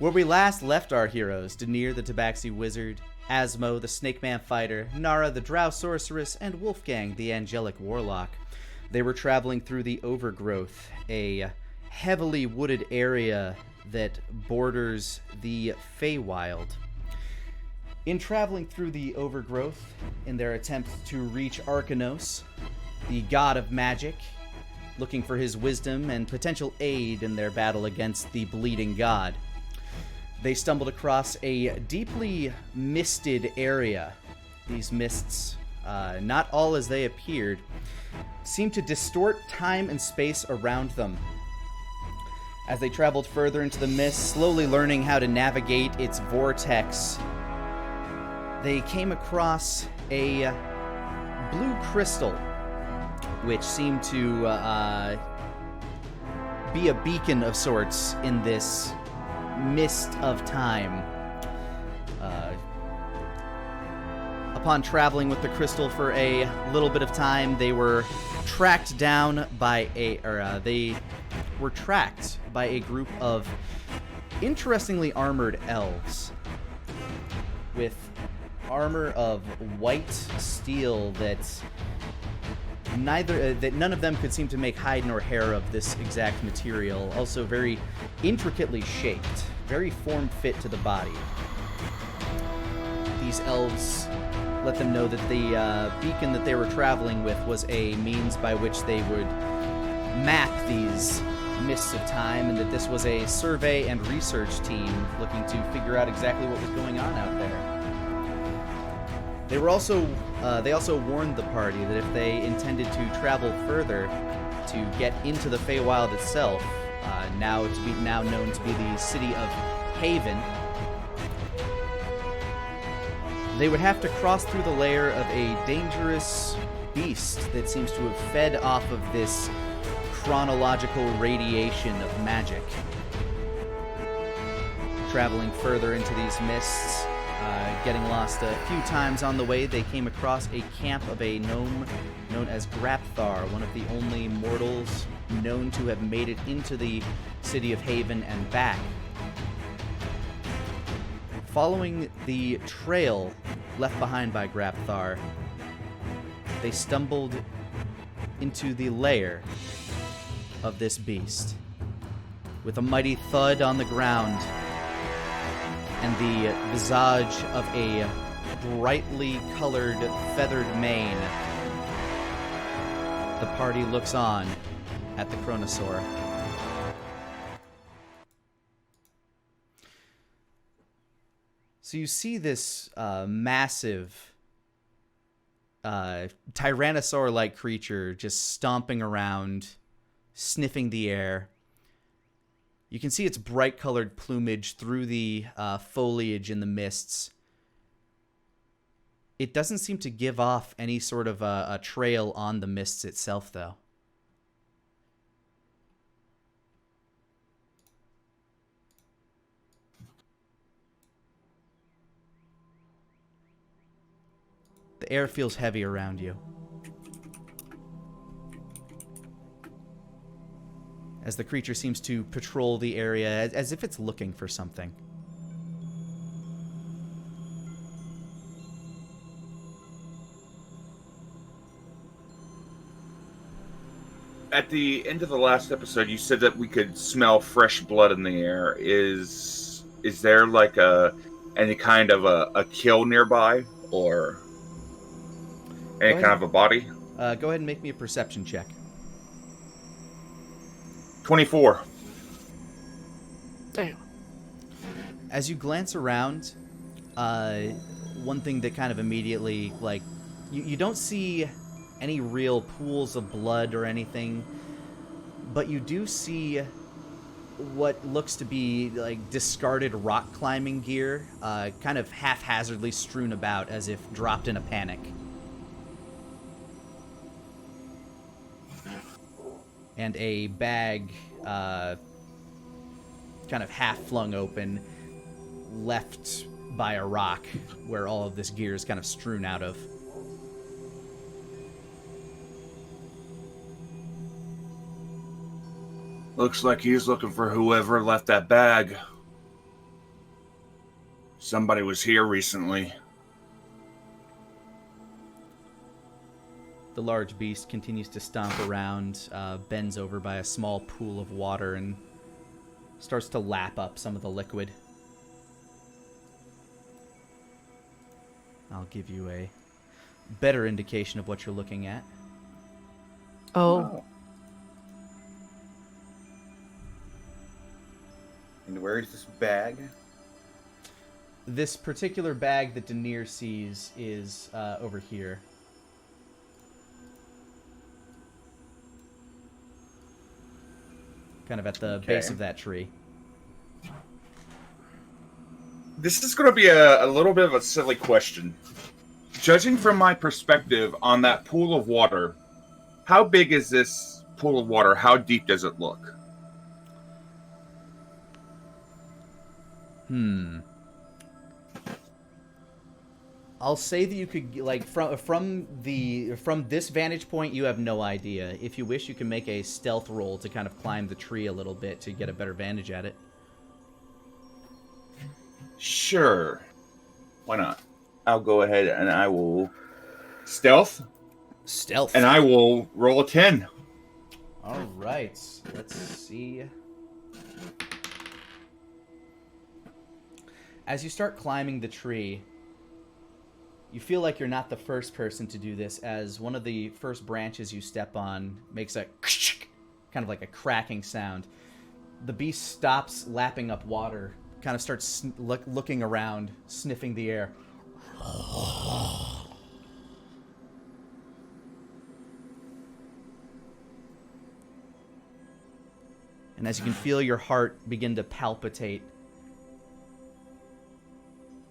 Where we last left our heroes, Daenerys the Tabaxi Wizard, Asmo the Snake Man Fighter, Nara the Drow Sorceress, and Wolfgang the Angelic Warlock. They were traveling through the Overgrowth, a heavily wooded area that borders the Feywild. In traveling through the Overgrowth, in their attempt to reach Arcanos, the god of magic, looking for his wisdom and potential aid in their battle against the bleeding god, they stumbled across a deeply misted area. These mists, not all as they appeared, seemed to distort time and space around them. As they traveled further into the mist, slowly learning how to navigate its vortex, they came across a blue crystal, which seemed to be a beacon of sorts in this mist of time. Upon traveling with the crystal for a little bit of time, they were tracked by a group of interestingly armored elves with armor of white steel that none of them could seem to make hide nor hair of this exact material. Also very intricately shaped, very form-fit to the body. These elves let them know that the beacon that they were traveling with was a means by which they would map these mists of time, and that this was a survey and research team looking to figure out exactly what was going on out there. They also warned the party that if they intended to travel further to get into the Feywild itself, now known to be the city of Haven, they would have to cross through the lair of a dangerous beast that seems to have fed off of this chronological radiation of magic. Traveling further into these mists, getting lost a few times on the way, they came across a camp of a gnome known as Grapthar, one of the only mortals known to have made it into the city of Haven and back. Following the trail left behind by Grapthar, they stumbled into the lair of this beast. With a mighty thud on the ground and the visage of a brightly colored feathered mane, the party looks on at the Chronosaur. So you see this massive Tyrannosaur-like creature just stomping around, sniffing the air. You can see its bright-colored plumage through the foliage in the mists. It doesn't seem to give off any sort of a trail on the mists itself, though. The air feels heavy around you, as the creature seems to patrol the area as if it's looking for something. At the end of the last episode, you said that we could smell fresh blood in the air. Is there like any kind of a kill nearby, or any kind of a body? Go ahead and make me a perception check. 24. Damn. As you glance around, one thing that kind of immediately, like, you don't see any real pools of blood or anything, but you do see what looks to be like discarded rock climbing gear, kind of haphazardly strewn about as if dropped in a panic. And a bag, kind of half flung open, left by a rock, where all of this gear is kind of strewn out of. Looks like he's looking for whoever left that bag. Somebody was here recently. The large beast continues to stomp around, bends over by a small pool of water, and starts to lap up some of the liquid. I'll give you a better indication of what you're looking at. Oh. And where is this bag? This particular bag that Denier sees is over here. Kind of at the base of that tree. This is going to be a little bit of a silly question. Judging from my perspective on that pool of water, how big is this pool of water? How deep does it look? I'll say that you could, like, from this vantage point, you have no idea. If you wish, you can make a stealth roll to kind of climb the tree a little bit to get a better vantage at it. Sure. Why not? I'll go ahead and I will stealth. Stealth. And I will roll a 10. All right. Let's see. As you start climbing the tree, you feel like you're not the first person to do this, as one of the first branches you step on makes a kind of like a cracking sound. The beast stops lapping up water, kind of starts looking around, sniffing the air. And as you can feel your heart begin to palpitate,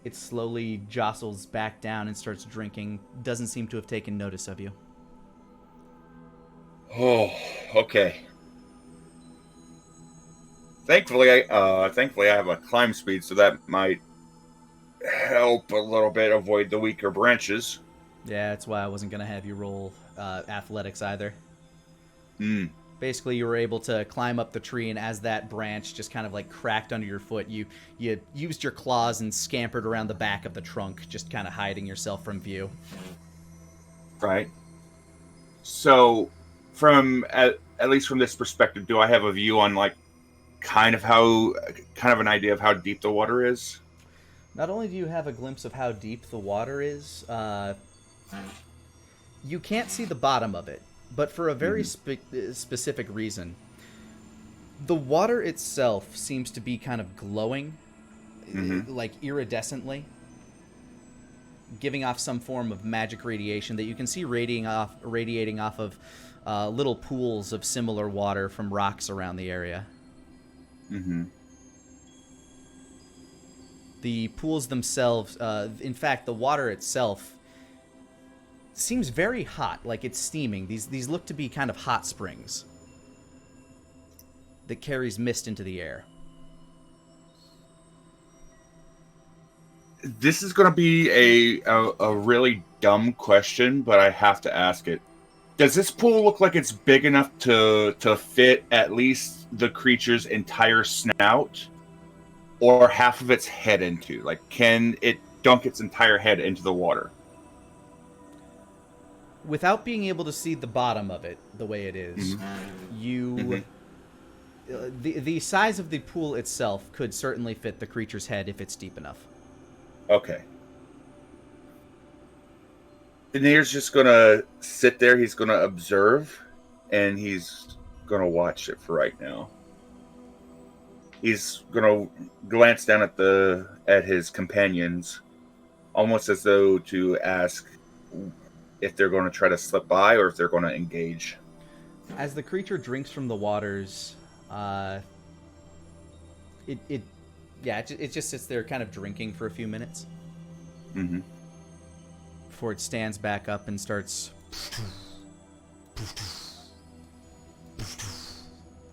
it slowly jostles back down and starts drinking. Doesn't seem to have taken notice of you. Oh, okay. Thankfully, I have a climb speed, so that might help a little bit avoid the weaker branches. Yeah, that's why I wasn't going to have you roll athletics either. Hmm. Basically, you were able to climb up the tree, and as that branch just kind of like cracked under your foot, you used your claws and scampered around the back of the trunk, just kind of hiding yourself from view. Right. So, from at least from this perspective, do I have a view on like kind of an idea of how deep the water is? Not only do you have a glimpse of how deep the water is, you can't see the bottom of it. But for a very specific reason. The water itself seems to be kind of glowing, like iridescently, giving off some form of magic radiation that you can see radiating off of little pools of similar water from rocks around the area. Mm-hmm. The pools themselves, in fact, the water itself seems very hot, like it's steaming. These look to be kind of hot springs that carries mist into the air. This is going to be a really dumb question, but I have to ask it. Does this pool look like it's big enough to fit at least the creature's entire snout, or half of its head into? Like, can it dunk its entire head into the water? Without being able to see the bottom of it the way it is, the size of the pool itself could certainly fit the creature's head if it's deep enough. Okay. Danier's just gonna sit there. He's gonna observe, and he's gonna watch it for right now. He's gonna glance down at his companions, almost as though to ask if they're going to try to slip by or if they're going to engage. As the creature drinks from the waters, it just sits there kind of drinking for a few minutes. Mm-hmm. Before it stands back up and starts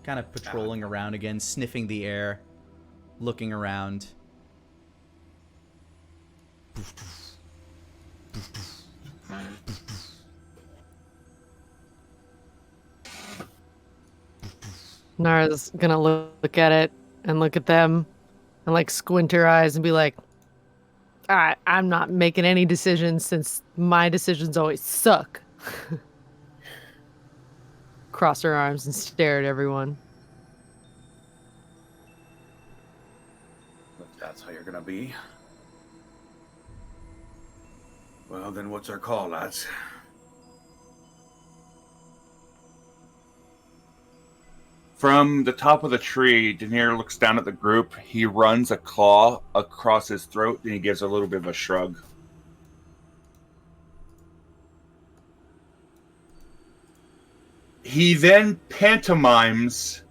kind of patrolling around again, sniffing the air, looking around. Nara's gonna look at it and look at them and like squint her eyes and be like, I'm not making any decisions since my decisions always suck. Cross her arms and stare at everyone. If that's how you're gonna be. Well, then what's our call, lads? From the top of the tree, Daenerys looks down at the group. He runs a claw across his throat, and he gives a little bit of a shrug. He then pantomimes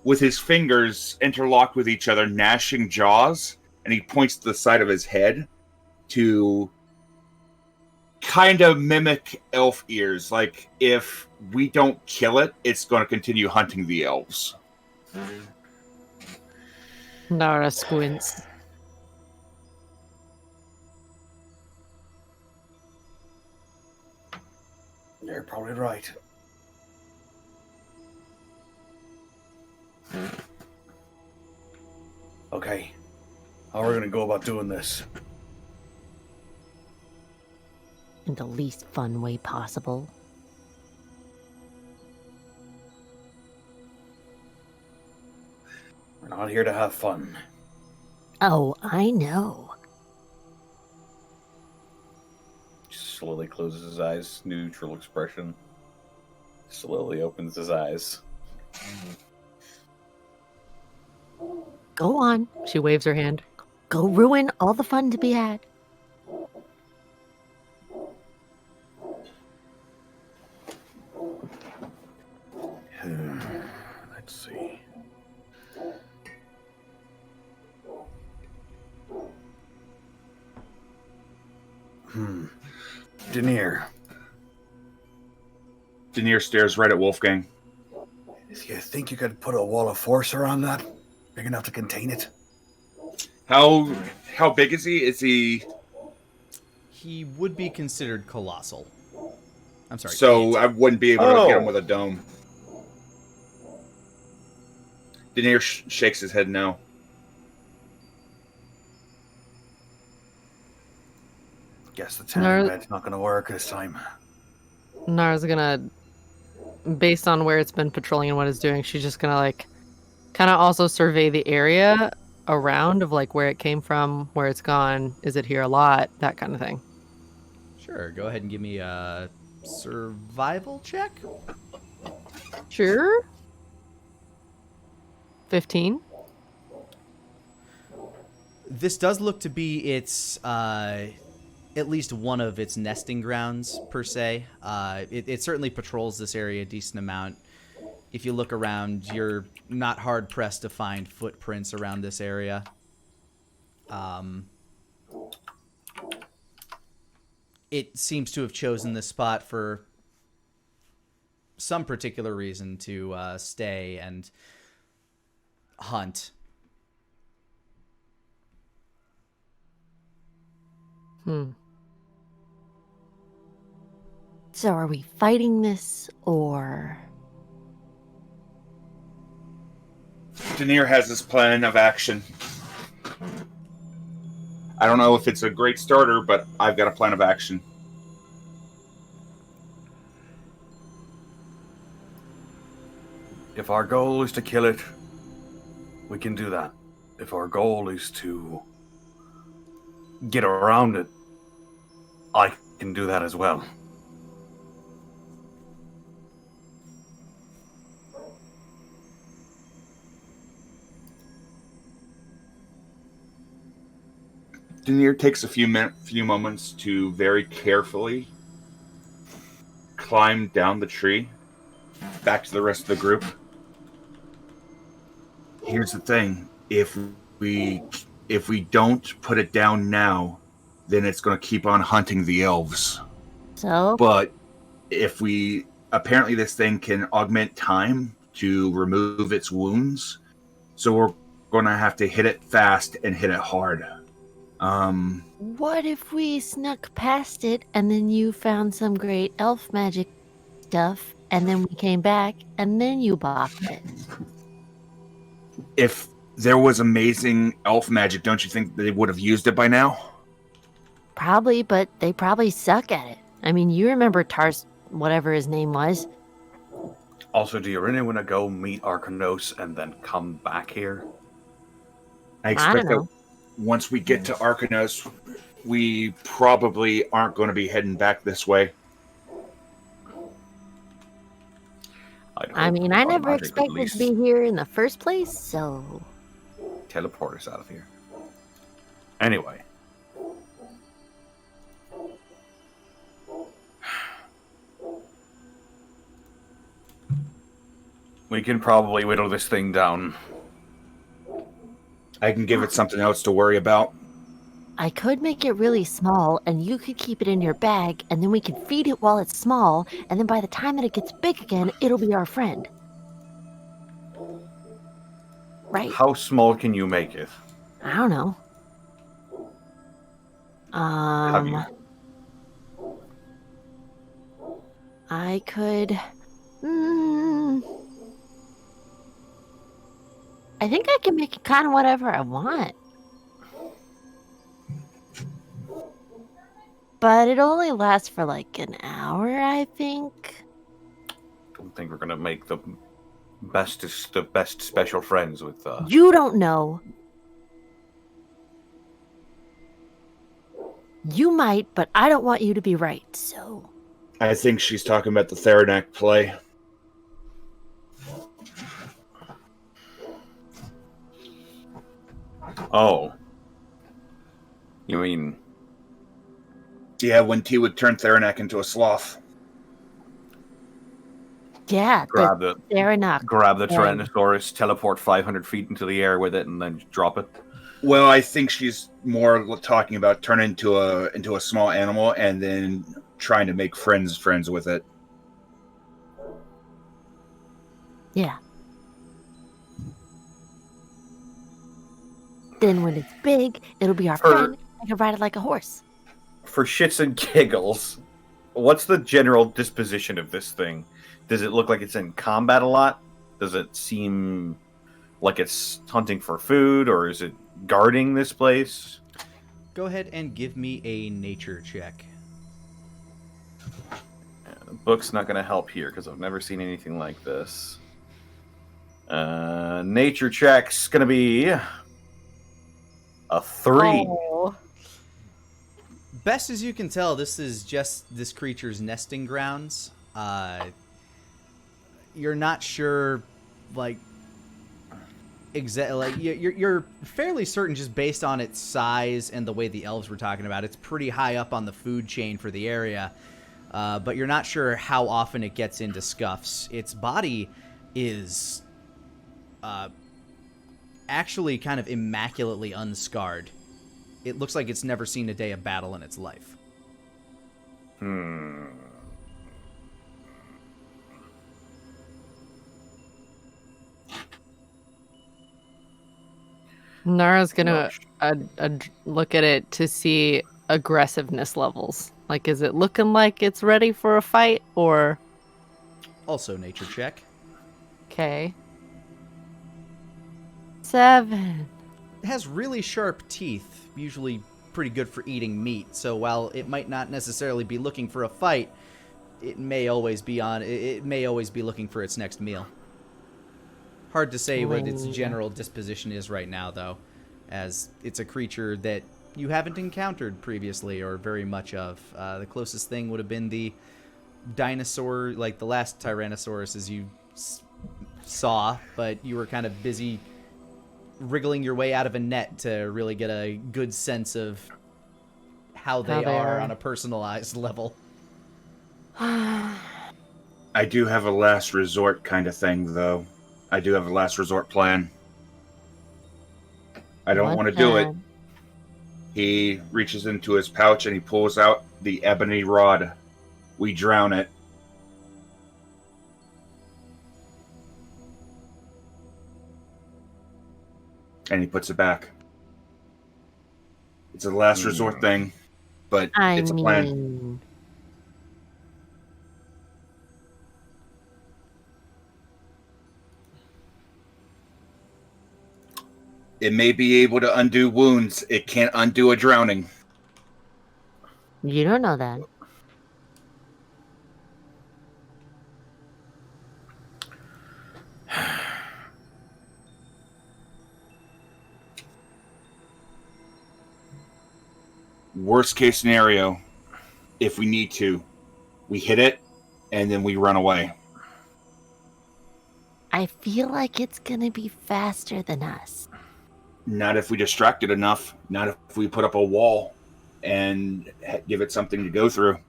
with his fingers interlocked with each other, gnashing jaws, and he points to the side of his head to kind of mimic elf ears. Like, if we don't kill it, it's going to continue hunting the elves. Nara squints. You're probably right. Okay. How are we gonna go about doing this? In the least fun way possible. We're not here to have fun. Oh, I know. Slowly closes his eyes, neutral expression. Slowly opens his eyes. Go on. She waves her hand. Go ruin all the fun to be had. Let's see. Daenerys, Daenerys stares right at Wolfgang. do you think you could put a wall of force around that? Big enough to contain it? How big is he? Is he... He would be considered colossal. I'm sorry. So I wouldn't be able to get him with a dome. Daenerys shakes his head no. Guess the tanning bed's not gonna work this time. Nara's gonna, based on where it's been patrolling and what it's doing, she's just gonna like kind of also survey the area around of like where it came from, where it's gone, is it here a lot, that kind of thing. Sure, go ahead and give me a survival check. Sure. 15. This does look to be its at least one of its nesting grounds per se. It certainly patrols this area a decent amount. If you look around, you're not hard pressed to find footprints around this area. It seems to have chosen this spot for some particular reason to stay and hunt. So are we fighting this, or... Daenerys has this plan of action. I don't know if it's a great starter, but I've got a plan of action. If our goal is to kill it, we can do that. If our goal is to get around it, I can do that as well. Daenerys takes a few moments to very carefully climb down the tree back to the rest of the group. Here's the thing: if we don't put it down now, then it's going to keep on hunting the elves. So? But if we... Apparently this thing can augment time to remove its wounds, so we're going to have to hit it fast and hit it hard. What if we snuck past it and then you found some great elf magic stuff and then we came back and then you bopped it? If There was amazing elf magic. Don't you think they would have used it by now? Probably, but they probably suck at it. I mean, you remember Tars, whatever his name was. Also, do you really want to go meet Arcanos and then come back here? I I expect don't that know. once we get to Arcanos, we probably aren't going to be heading back this way. I mean, I never Magic would at expected to least be here in the first place, so... teleport us out of here. Anyway. We can probably whittle this thing down. I can give it something else to worry about. I could make it really small, and you could keep it in your bag, and then we can feed it while it's small, and then by the time that it gets big again, it'll be our friend. Right? How small can you make it? I don't know. Have you? I could... I think I can make it kind of whatever I want. But it only lasts for like an hour, I think. Don't think we're gonna make the best special friends with. You don't know. You might, but I don't want you to be right, so... I think she's talking about the Theranak play. Oh. You mean... Yeah, when T would turn Theranak into a sloth. Yeah, grab the the Theranak. Tyrannosaurus, teleport 500 feet into the air with it, and then drop it. Well, I think she's more talking about turning into a small animal and then trying to make friends with it. Yeah. Then when it's big, it'll be our friend. I can ride it like a horse. For shits and giggles, what's the general disposition of this thing? Does it look like it's in combat a lot? Does it seem like it's hunting for food, or is it guarding this place? Go ahead and give me a nature check. The book's not going to help here because I've never seen anything like this. Nature check's going to be a 3. Oh. Best as you can tell, this is just this creature's nesting grounds. You're not sure, like, you're fairly certain just based on its size and the way the elves were talking about. It's pretty high up on the food chain for the area, but you're not sure how often it gets into scuffs. Its body is actually kind of immaculately unscarred. It looks like it's never seen a day of battle in its life. Nara's gonna look at it to see aggressiveness levels. Like, is it looking like it's ready for a fight, or... Also nature check. Okay. 7. It has really sharp teeth, usually pretty good for eating meat, so while it might not necessarily be looking for a fight, it may always be looking for its next meal. Hard to say what its general disposition is right now, though, as it's a creature that you haven't encountered previously or very much of. The closest thing would have been the dinosaur, like the last Tyrannosaurus as you saw, but you were kind of busy wriggling your way out of a net to really get a good sense of how they are on a personalized level. I do have a last resort kind of thing, though. I do have a last resort plan. I don't want to do it. He reaches into his pouch and he pulls out the ebony rod. We drown it. And he puts it back. It's a last resort thing, but it's a plan. It may be able to undo wounds. It can't undo a drowning. You don't know that. Worst case scenario, if we need to, we hit it and then we run away. I feel like it's gonna be faster than us. Not if we distract it enough. Not if we put up a wall and give it something to go through.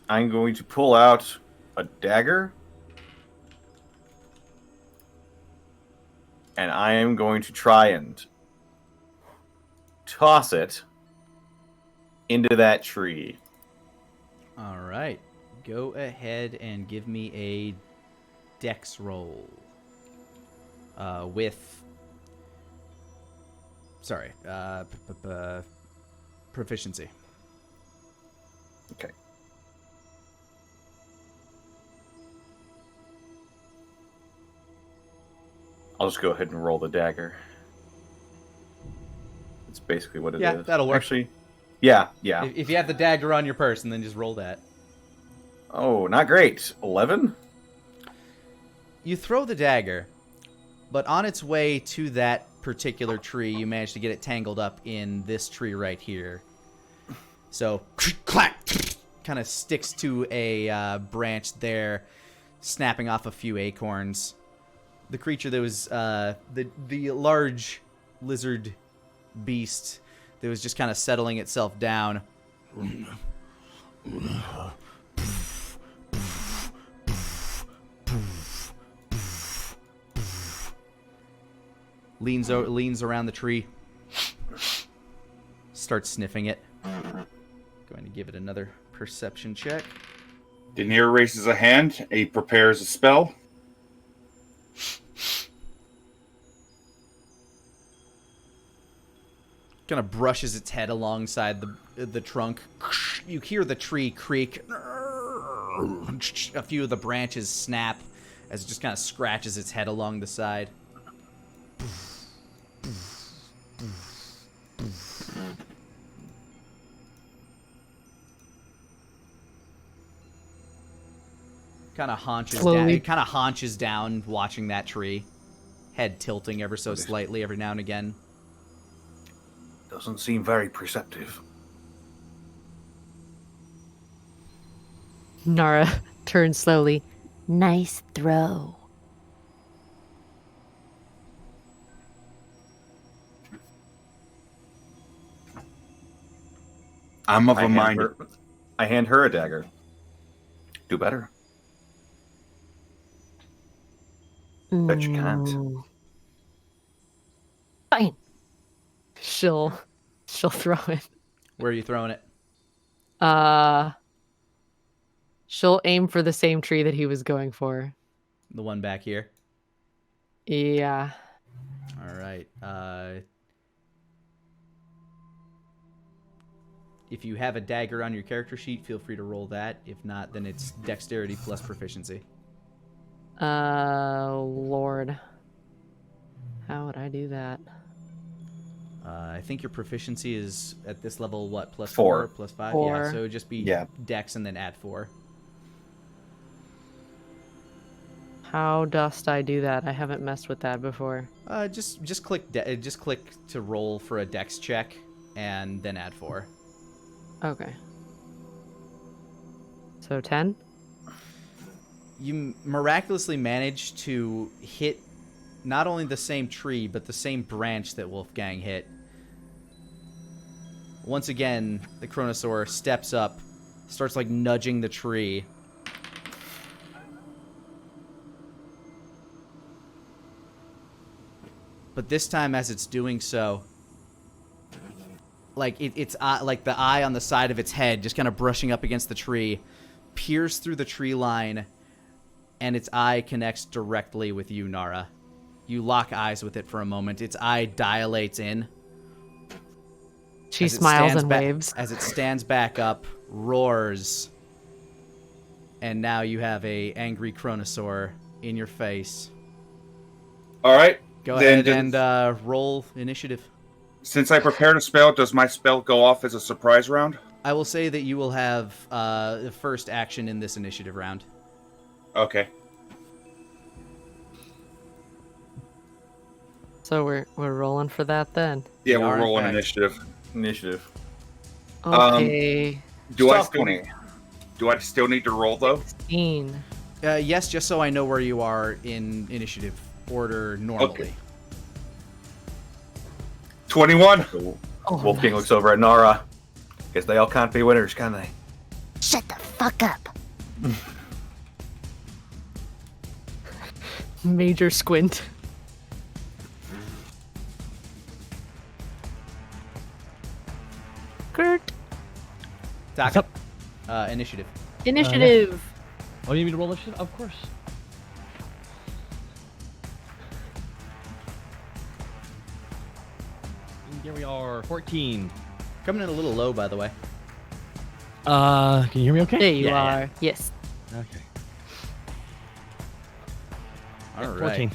I'm going to pull out a dagger. And I am going to try and toss it into that tree. All right. Go ahead and give me a dex roll. Proficiency. Okay. I'll just go ahead and roll the dagger. That's basically what it is. Yeah, that'll work. Actually, yeah. If you have the dagger on your person, then just roll that. Oh, not great. 11? You throw the dagger, but on its way to that particular tree, you manage to get it tangled up in this tree right here. So, clack, kind of sticks to a branch there, snapping off a few acorns. The creature that was the large lizard beast that was just kind of settling itself down. Leans around the tree, starts sniffing it. Going to give it another perception check. Denier raises a hand. He prepares a spell. Kind of brushes its head alongside the trunk. You hear the tree creak. A few of the branches snap as it just kind of scratches its head along the side. Kind of haunches down. It kind of haunches down, watching that tree, head tilting ever so slightly every now and again. Doesn't seem very perceptive. Nara turns slowly. Nice throw. I'm of a mind. I hand her a dagger. Do better. Bet you can't. Fine. She'll throw it. Where are you throwing it? She'll aim for the same tree that he was going for. The one back here? Yeah. All right. If you have a dagger on your character sheet, feel free to roll that. If not, then it's dexterity plus proficiency. Lord. How would I do that? I think your proficiency is at this level, what, plus 4? Plus 5? 4. Yeah, so it would just be dex and then add 4. How dost I do that? I haven't messed with that before. Just click to roll for a dex check and then add 4. Okay. So 10? You miraculously managed to hit not only the same tree, but the same branch that Wolfgang hit. Once again, the Chronosaur steps up, starts like nudging the tree. But this time, as it's doing so, like it's like the eye on the side of its head, just kind of brushing up against the tree, peers through the tree line, and its eye connects directly with you, Nara. You lock eyes with it for a moment. Its eye dilates in. She smiles and waves. As it stands back up, roars, and now you have a angry Chronosaur in your face. All right. Go Then ahead and roll initiative. Since I prepared a spell, does my spell go off as a surprise round? I will say that you will have the first action in this initiative round. Okay. So we're rolling for that then. Yeah, We we're are, in rolling fact. initiative. Initiative. Okay. Do I Stop still pointing. do I still need to roll though? 16. Yes, just so I know where you are in initiative order normally. Okay. 21. Oh, Wolfgang nice. looks over at Nara. Guess they all can't be winners, can they? Shut the fuck up. Major squint. Kurt. Taka. Initiative. Initiative. Oh, you need me to roll this shit? Of course. And here we are, 14. Coming in a little low, by the way. Can you hear me okay? There you are. Yes. Okay. All right. 14.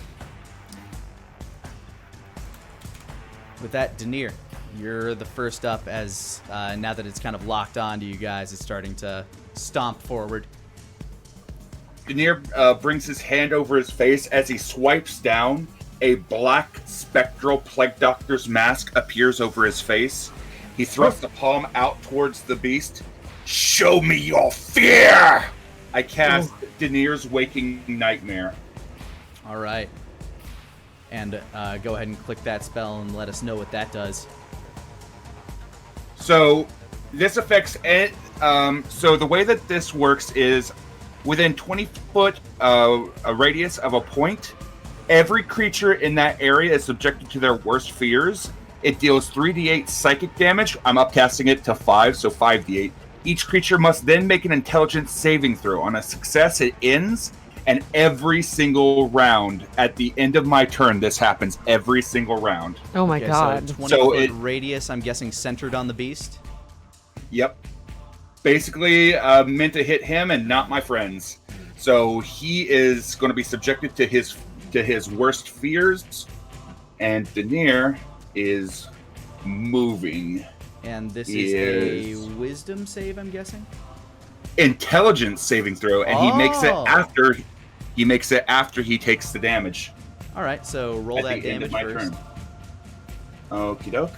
With that, Denier, you're the first up as now that it's kind of locked on to you guys, it's starting to stomp forward. Denier brings his hand over his face as he swipes down. A black spectral plague doctor's mask appears over his face. He thrusts the palm out towards the beast. Show me your fear! I cast Denier's Waking Nightmare. All right. And go ahead and click that spell and let us know what that does. So this affects it. So the way that this works is within 20 foot a radius of a point, every creature in that area is subjected to their worst fears. It deals 3d8 psychic damage. I'm upcasting it to 5, so 5d8. Each creature must then make an intelligence saving throw. On a success, it ends. And every single round, at the end of my turn, this happens every single round. Oh my Okay, god. So 20 So foot it- radius, I'm guessing centered on the beast. Yep. Basically, meant to hit him and not my friends. So he is going to be subjected to his worst fears, and Denier is moving. And this is a wisdom save, I'm guessing? Intelligence saving throw, and he makes it Oh. after he takes the damage. All right, so roll at that the end of damage my first. turn. Okie doke.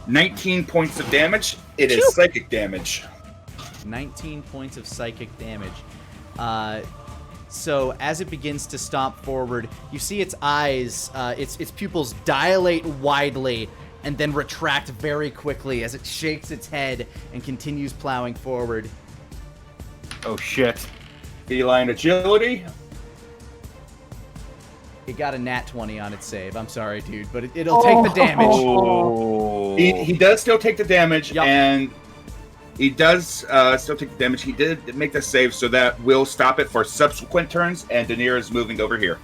19 points of damage. It is psychic damage. 19 points of psychic damage. So as it begins to stomp forward, you see its eyes, its pupils dilate widely and then retract very quickly as it shakes its head and continues plowing forward. Oh shit. Feline agility. It got a nat 20 on its save. I'm sorry, dude, but it'll take the damage. Oh. He does still take the damage, Yup. and he does still take the damage. He did make the save, so that will stop it for subsequent turns, and Denier is moving over here.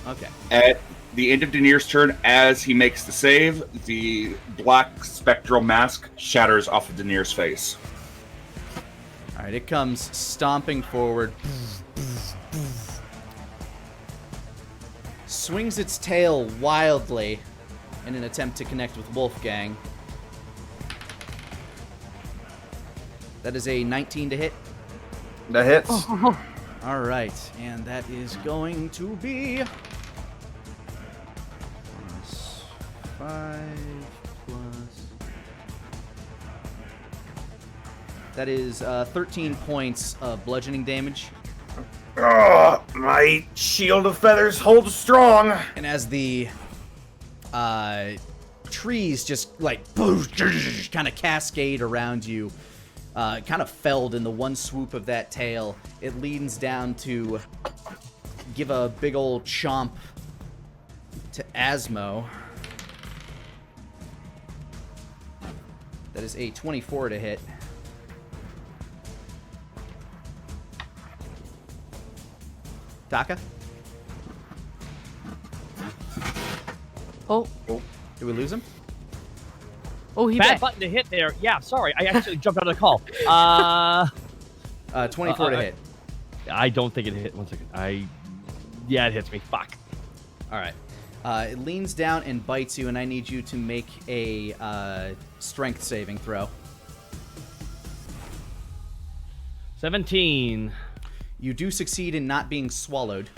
Okay. At the end of Denier's turn, as he makes the save, the black spectral mask shatters off of Denier's face. All right, it comes stomping forward. Swings its tail wildly in an attempt to connect with Wolfgang. That is a 19 to hit. That hits. All right, and that is going to be plus 5 plus. That is 13 points of bludgeoning damage. Oh, my shield of feathers holds strong. And as the trees just like kind of cascade around you, kind of felled in the one swoop of that tail, it leans down to give a big old chomp to Asmo. That is a 24 to hit. Taka? Oh, Did we lose him? oh, he Bad back. button to hit there. Yeah, sorry. I actually jumped out of the call. 24 to hit. I don't think it hit. 1 second. Yeah, it hits me. Fuck. All right. It leans down and bites you, and I need you to make a strength saving throw. 17. You do succeed in not being swallowed.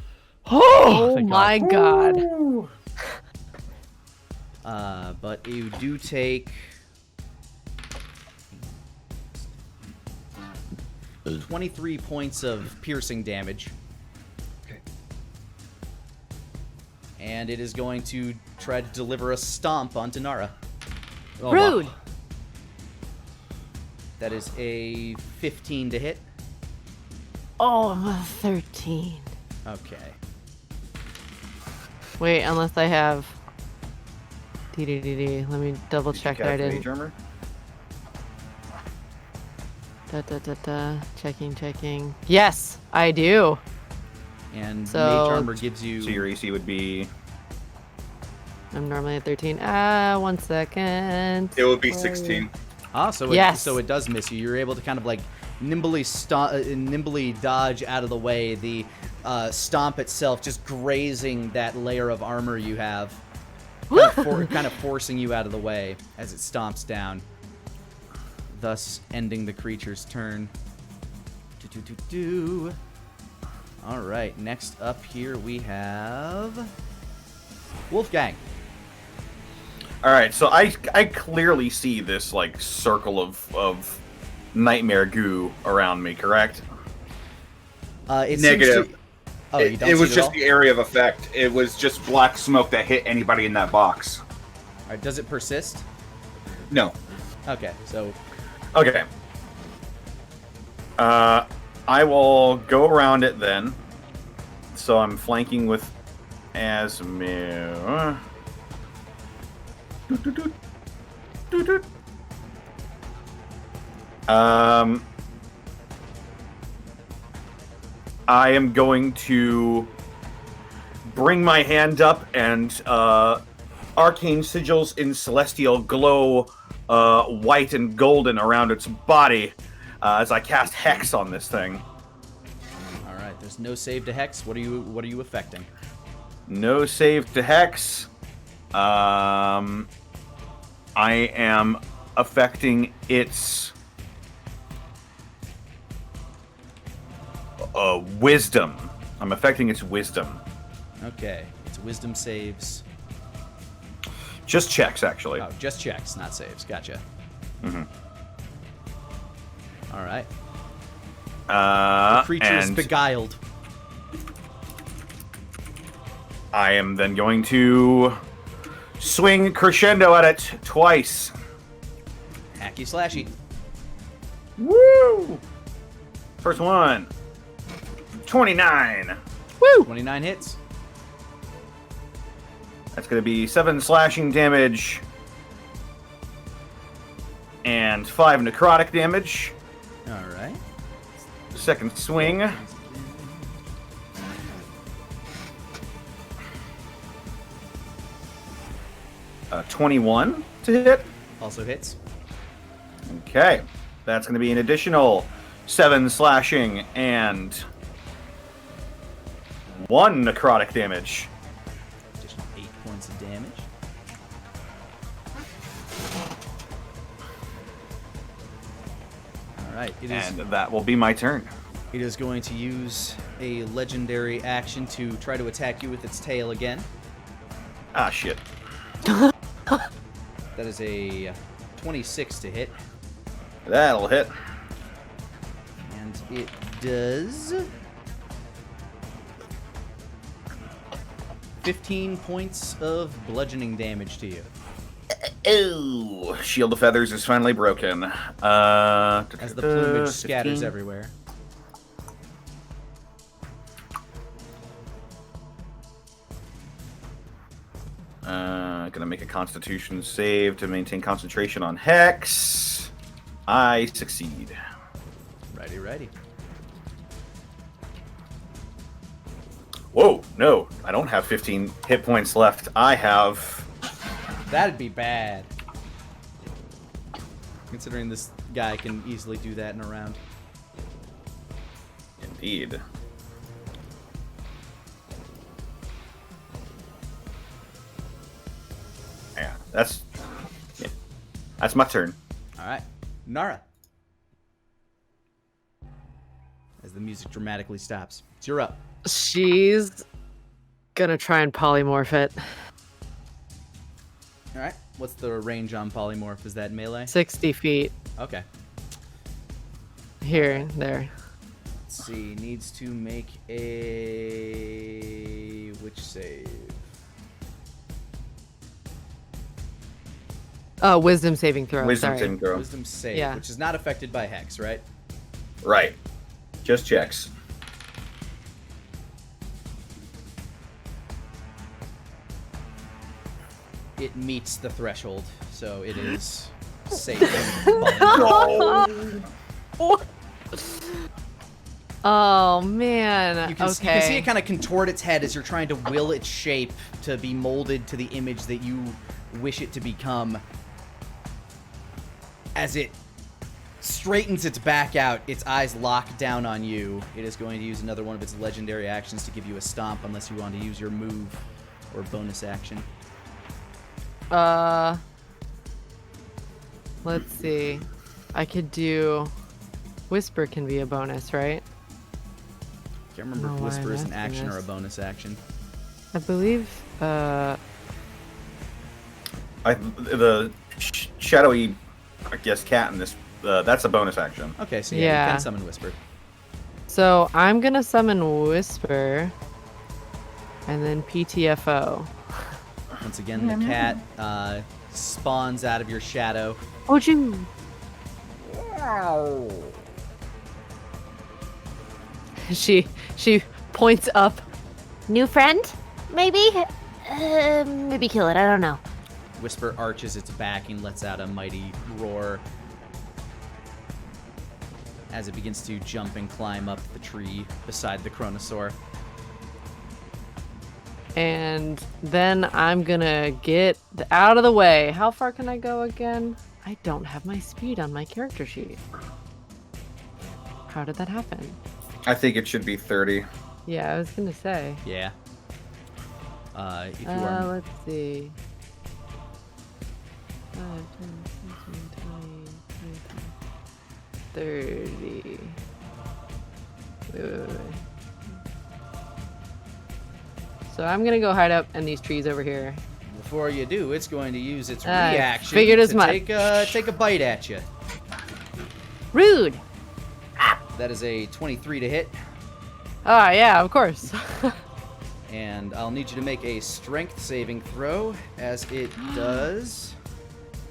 Oh thank my god. But you do take 23 points of piercing damage. Okay. And it is going to try to deliver a stomp onto Nara. Oh, Rude. wow. That is a 15 to hit. Oh, 13. Okay. Wait, unless I have. DDDD. Let me double check that I didn't. Mage armor? Checking. Yes, I do. And So- Mage Armor gives you... So your AC would be. I'm normally at 13. 1 second. It would be 16. So Yes. it does miss you. You're able to kind of like nimbly dodge out of the way. The stomp itself just grazing that layer of armor you have, kind of forcing you out of the way as it stomps down, thus ending the creature's turn. All right, next up here we have Wolfgang. All right, so I clearly see this like circle of nightmare goo around me. Correct? It Negative. Seems to... Oh, you don't It see was it at just all? the area of effect. It was just black smoke that hit anybody in that box. All right, does it persist? No. Okay, so Okay. I will go around it then. So I'm flanking with Asmir. I am going to bring my hand up and arcane sigils in celestial glow white and golden around its body as I cast Hex on this thing. all right. There's no save to hex. What are you affecting? No save to Hex. I am affecting its wisdom. I'm affecting its wisdom. Okay, it's wisdom saves. Just checks, actually. Oh, just checks, not saves. Gotcha. Mm-hmm. All right. The creature is And beguiled. I am then going to swing crescendo at it twice. Hacky slashy. Woo! First one. 29. 29 hits. That's going to be 7 slashing damage. And 5 necrotic damage. All right. Second swing. 21 to hit. Also hits. Okay. That's going to be an additional 7 slashing and 1 necrotic damage. Additional 8 points of damage. All right. And that will be my turn. It is going to use a legendary action to try to attack you with its tail again. Ah, shit. That is a 26 to hit. That'll hit. And it does 15 points of bludgeoning damage to you. Ooh, Shield of Feathers is finally broken. As the plumage scatters 15. everywhere. Gonna make a Constitution save to maintain concentration on Hex. I succeed. Righty. Whoa, no, I don't have 15 hit points left. I have... That'd be bad. Considering this guy can easily do that in a round. Indeed. That's my turn. All right, Nara. As the music dramatically stops, it's you're up. She's gonna try and polymorph it. All right. What's the range on polymorph? Is that melee? 60 feet. Okay. Here, there. Let's see. Needs to make a which save? Wisdom saving throw. Wisdom sorry. saving throw. Wisdom save, Yeah. which is not affected by hex, right? Right. Just checks. It meets the threshold, so it is safe. Oh man. You can okay. see it kind of contort its head as you're trying to will its shape to be molded to the image that you wish it to become. As it straightens its back out, its eyes lock down on you. It is going to use another one of its legendary actions to give you a stomp, unless you want to use your move or bonus action. Let's see. I could do Whisper can be a bonus, right? Can't remember if why Whisper is I'm an asking action or a this. bonus action. I believe The shadowy, I guess, cat in this. That's a bonus action. Okay, so yeah, Yeah. you can summon Whisper. so I'm gonna summon Whisper and then PTFO. Once again, the cat spawns out of your shadow. Oh, you. She points up. New friend? Maybe? Maybe kill it. I don't know. Whisper arches its back and lets out a mighty roar as it begins to jump and climb up the tree beside the Chronosaur. And then I'm gonna get out of the way. How far can I go again? I don't have my speed on my character sheet. How did that happen? I think it should be 30. Yeah, I was gonna say. Yeah. If you are... Let's see. 5, 10, 15, 20, 30. Wait. So I'm gonna go hide up in these trees over here. Before you do, it's going to use its I reaction figured as to much. take a bite at you. Rude! That is a 23 to hit, Ah, yeah, of course. and I'll need you to make a strength saving throw, as it does.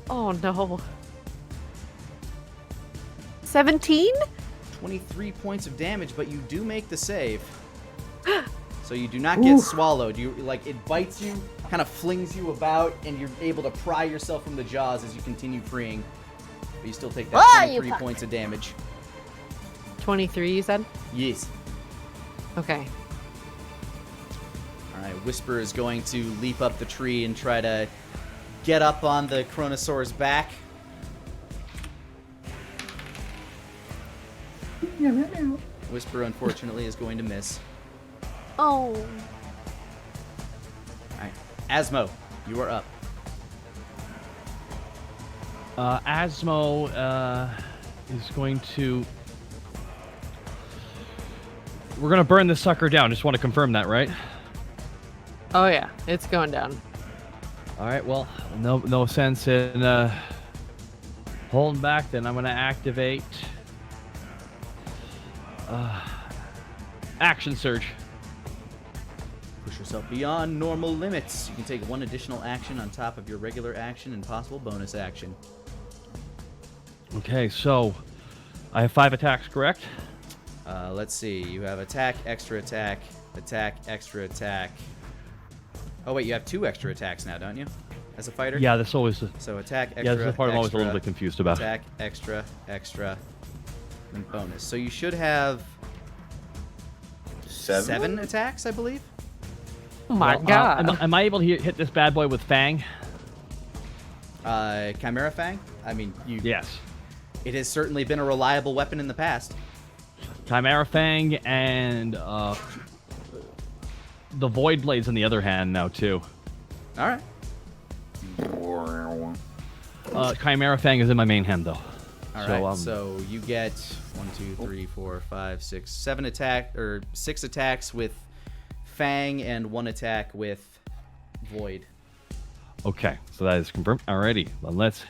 Oh no. 17? 23 points of damage, but you do make the save. So you do not get swallowed. You it bites you, kind of flings you about, and you're able to pry yourself from the jaws as you continue freeing. But you still take that Ah, you 23 fuck. points of damage. 23, you said? Yes. Okay. All right, Whisper is going to leap up the tree and try to get up on the Chronosaur's back. Whisper, unfortunately, is going to miss. Oh. All right, Asmo, you are up. Asmo is going to... We're going to burn this sucker down. Just want to confirm that, right? Oh yeah, it's going down. All right, well, no sense in holding back. Then I'm going to activate Action Surge. Push yourself beyond normal limits. You can take one additional action on top of your regular action and possible bonus action. Okay, so I have 5 attacks, correct? Let's see. You have attack, extra attack, extra attack. Oh, wait, you have 2 extra attacks now, don't you? As a fighter? Yeah, that's always the... So attack, extra, Yeah, this is the part I'm always a little extra, bit confused about. Attack, extra, and bonus. So you should have 7 attacks, I believe? Oh my Well, god. am I able to hit this bad boy with Fang? Chimera Fang? I mean, Yes. it has certainly been a reliable weapon in the past. Chimera Fang and the Void Blades on the other hand now too. All right. Chimera Fang is in my main hand, though. All right, so you get 1, 2, 3, 4, 5, 6, 7 6 attacks with Fang and 1 attack with Void. Okay, so that is confirmed. Alrighty, then let's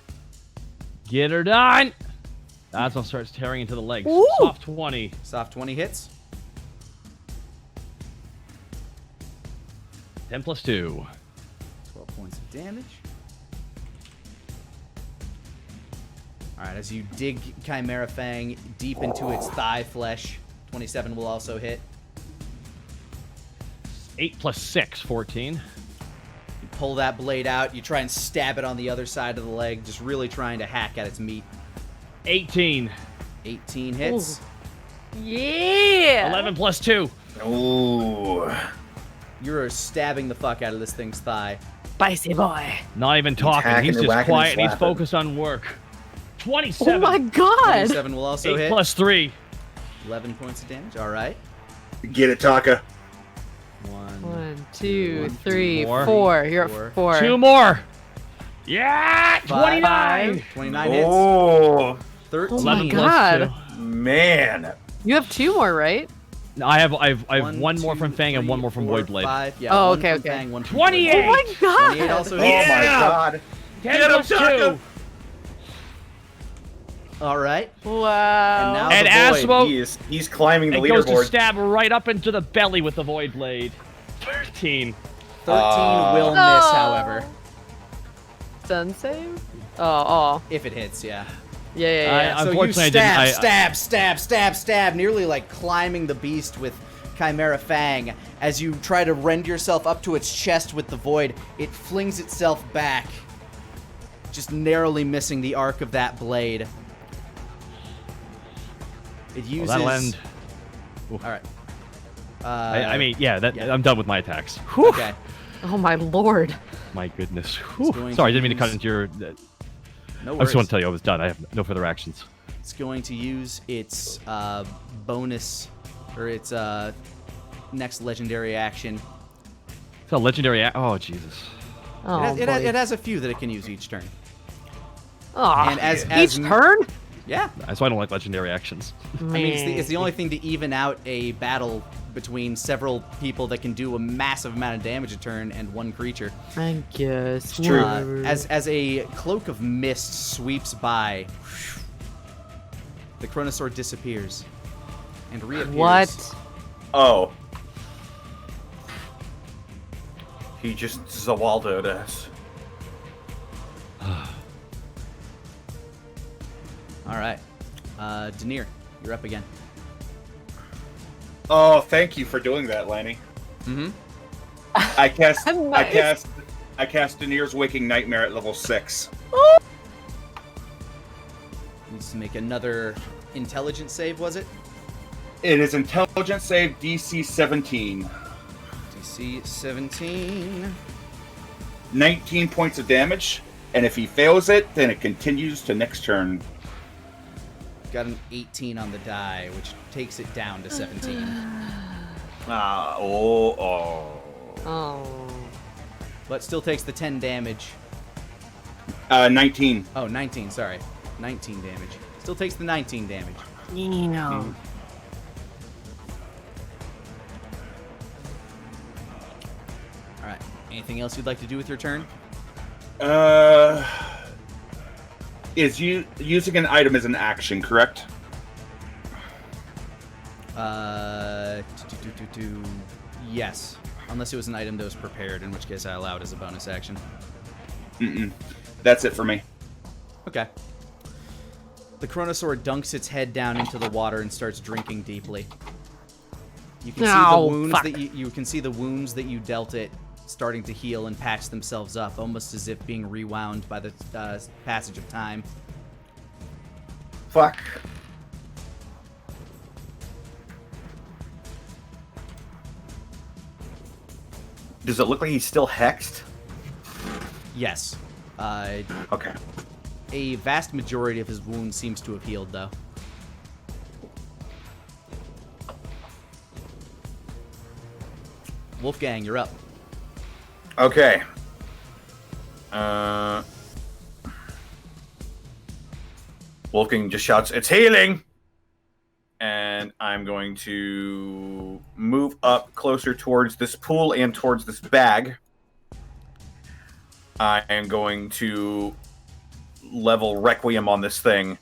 get her done. That's what starts tearing into the legs. Ooh. Soft 20. Soft 20 hits. 10 plus 2. 12 points of damage. Alright, as you dig Chimera Fang deep into its thigh flesh, 27 will also hit. 8 plus 6, 14. You pull that blade out, you try and stab it on the other side of the leg, just really trying to hack at its meat. 18. 18 hits. Yeah. 11 plus 2. Ooh. You're stabbing the fuck out of this thing's thigh. Spicy boy. Not even talking. hacking He's and just whacking and quiet and he's slapping. focused on work. Oh 27. my god. 27 will also 8 hit. plus 3. 11 points of damage. Alright. Get it, Taka. 1, 2, 1, 3, more. 4. You're at 4. 2 more. Yeah! 5, 29. 29 hits. Oh, 13. Oh my 11 God. plus man. You have 2 more, right? 2. No, I have one more from Fang and 2, one more from 3, Void Blade. 5. Yeah, Oh, one okay, from okay. Fang, one from 28. Void. Oh my god. 28 also Oh hits. my god. 10 Get him, plus 2. Taka. Alright. Wow. And now And the Void. Asmo- He's climbing the It goes to leaderboard. stab right up into the belly with the Void Blade. 13. 13 will miss, Oh. however. Stun save? Oh. If it hits, yeah. Yeah. So you Unfortunately, I didn't. stab, nearly like climbing the beast with Chimera Fang. As you try to rend yourself up to its chest with the Void, it flings itself back, just narrowly missing the arc of that blade. It uses... That'll end. Alright. I mean, yeah, yeah. I'm done with my attacks. Okay. Oh my lord. My goodness. Whew. going Sorry, I to didn't mean to cut use- into your... No I worries. just want to tell you I was done. I have no further actions. It's going to use its bonus, or its next legendary action. It's a legendary... Oh, Jesus. Oh, It has a few that it can use each turn. Aw, And as each turn? Yeah. That's why I don't like legendary actions. I mean, it's the only thing to even out a battle between several people that can do a massive amount of damage a turn and one creature. I guess. true. As a cloak of mist sweeps by, the Chronosaur disappears and reappears. What? Oh. He just Zawaldo'd us. All right. Denier, you're up again. Oh, thank you for doing that, Lani. Mm-hmm. I cast Nice. I cast Denir's Waking Nightmare at level 6. Needs to make another intelligence save, was it? It is intelligence save DC 17. DC 17. 19 points of damage, and if he fails it, then it continues to next turn. Got an 18 on the die, which takes it down to 17. Oh. But still takes the 10 damage. 19. Oh, 19, sorry. 19 damage. Still takes the 19 damage. You know. Alright. Anything else you'd like to do with your turn? Is using an item as an action, correct? Yes. Unless it was an item that was prepared, in which case I allowed as a bonus action. Mm-mm. That's it for me. Okay. The Chronosaur dunks its head down into the water and starts drinking deeply. You can see the Oh, wounds fuck. that you can see the wounds that you dealt it starting to heal and patch themselves up, almost as if being rewound by the passage of time. Fuck. Does it look like he's still hexed? Yes. Okay. A vast majority of his wounds seems to have healed, though. Wolfgang, you're up. Okay. Wolfgang just shouts, "It's healing!" And I'm going to move up closer towards this pool and towards this bag. I am going to level Requiem on this thing,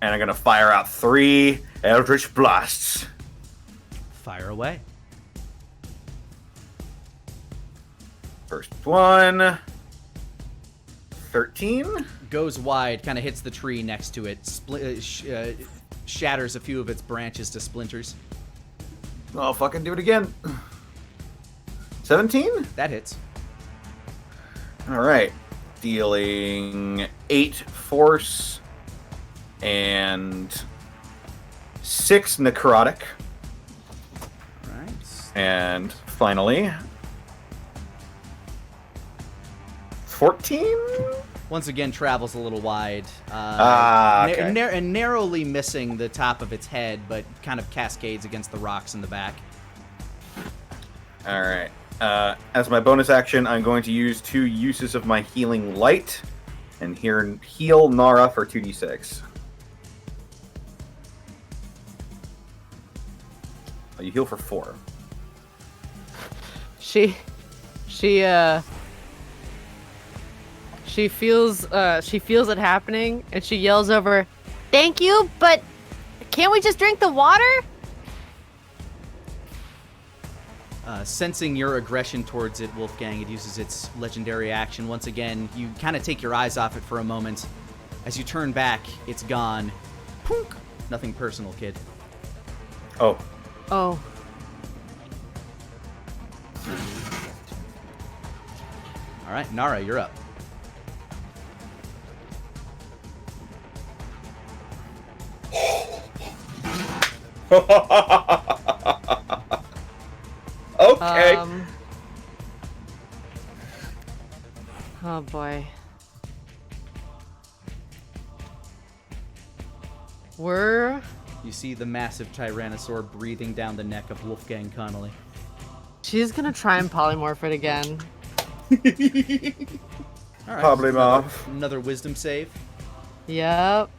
and I'm going to fire out 3 Eldritch Blasts. Fire away. First one, 13. Goes wide, kind of hits the tree next to it, shatters a few of its branches to splinters. I'll fucking do it again. 17? That hits. All right. Dealing 8 force and 6 necrotic. All right. And finally, 14? Once again, travels a little wide. Okay. And narrowly missing the top of its head, but kind of cascades against the rocks in the back. All right. As my bonus action, I'm going to use 2 uses of my healing light and heal Nara for 2d6. Oh, you heal for 4. She feels it happening, and she yells over, Thank you, but can't we just drink the water? Sensing your aggression towards it, Wolfgang, it uses its legendary action. Once again, you kind of take your eyes off it for a moment. As you turn back, it's gone. Punk! Nothing personal, kid. Oh. "Oh, All right, Nara, you're up. Okay. Oh boy. You see the massive Tyrannosaur breathing down the neck of Wolfgang Connolly. She's gonna try and polymorph it again. All right, Probably another wisdom save. Yep.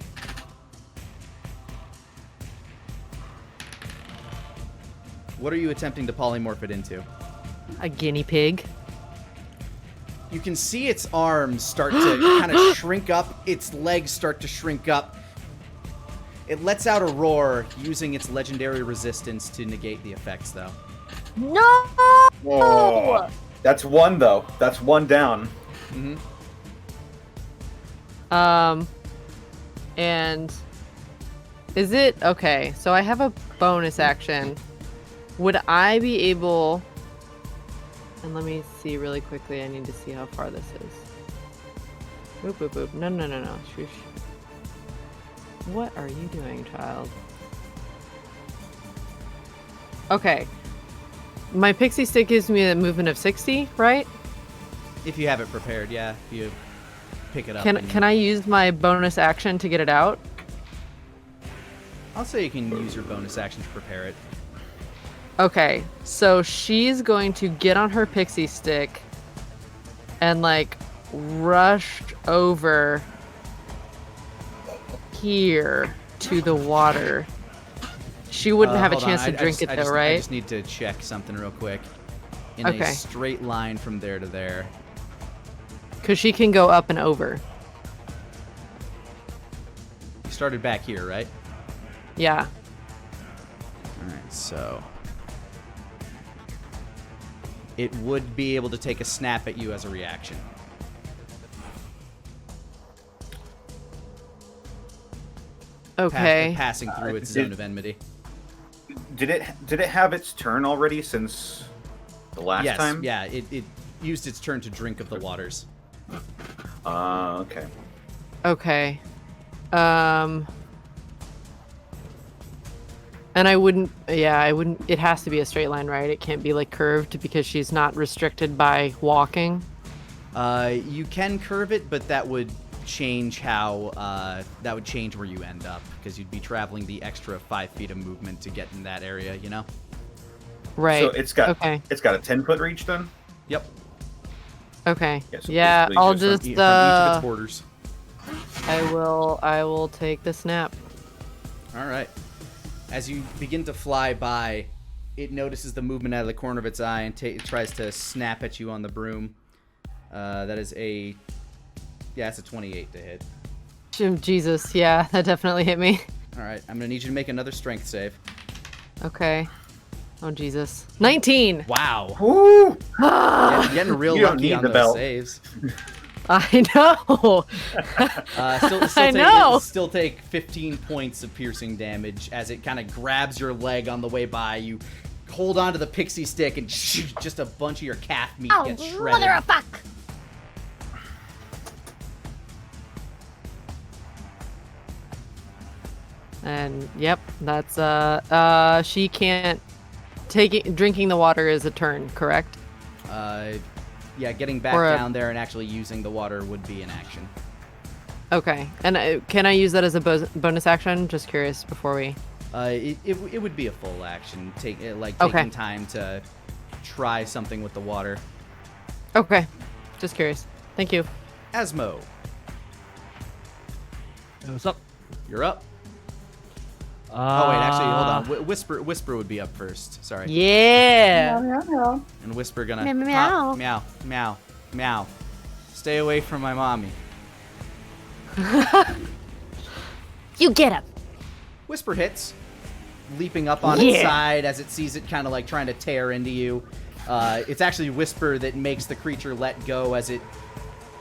What are you attempting to polymorph it into? A guinea pig. You can see its arms start to kind of shrink up, its legs start to shrink up. It lets out a roar, using its legendary resistance to negate the effects, though. No! Oh, that's 1, though. That's 1 down. Mm-hmm. And is it okay? So I have a bonus action. Would I be able? And let me see really quickly. I need to see how far this is. Boop boop boop. No. Shush. What are you doing, child? Okay. My pixie stick gives me a movement of 60, right? If you have it prepared, yeah. If you pick it up. Can I use my bonus action to get it out? I'll say you can use your bonus action to prepare it. Okay, so she's going to get on her pixie stick and like rush over here to the water. She wouldn't have a chance to drink it though, right? I just need to check something real quick. In a straight line from there to there. Because she can go up and over. You started back here, right? Yeah. Alright, so it would be able to take a snap at you as a reaction. Okay. Passing through its zone of enmity. Did it have its turn already since the last time? Yeah, it used its turn to drink of the waters. Okay. Okay. And I wouldn't, it has to be a straight line, right? It can't be like curved because she's not restricted by walking. You can curve it, but that would change how, that would change where you end up, because you'd be traveling the extra 5 feet of movement to get in that area, you know? Right. So it's got a 10-foot reach then? Yep. Okay. Yeah, so Yeah, basically I'll just just, From each of its borders. I will take the snap. All right. As you begin to fly by, it notices the movement out of the corner of its eye and it tries to snap at you on the broom. That is it's a 28 to hit. Jesus, yeah, that definitely hit me. All right, I'm gonna need you to make another strength save. Okay. Oh Jesus. 19. Wow. Woo! Yeah, you're getting real You don't lucky need on the those belt. saves. I know. Still take 15 points of piercing damage as it kind of grabs your leg on the way by. You hold onto the pixie stick and just a bunch of your calf meat gets shredded. mother of fuck! And yep, that's she can't drinking the water is a turn, correct? Yeah, getting back down there and actually using the water would be an action. Okay. And can I use that as a bonus action? Just curious before we It would be a full action, taking time to try something with the water. Okay. Just curious. Thank you. Asmo, Hey, what's up? you're up. Oh wait, actually, hold on. Whisper would be up first. Sorry. Yeah. And Whisper gonna Meow, meow. meow, meow, meow. Stay away from my mommy. You get him. Whisper hits, leaping up on its side as it sees it kind of like trying to tear into you. It's actually Whisper that makes the creature let go as it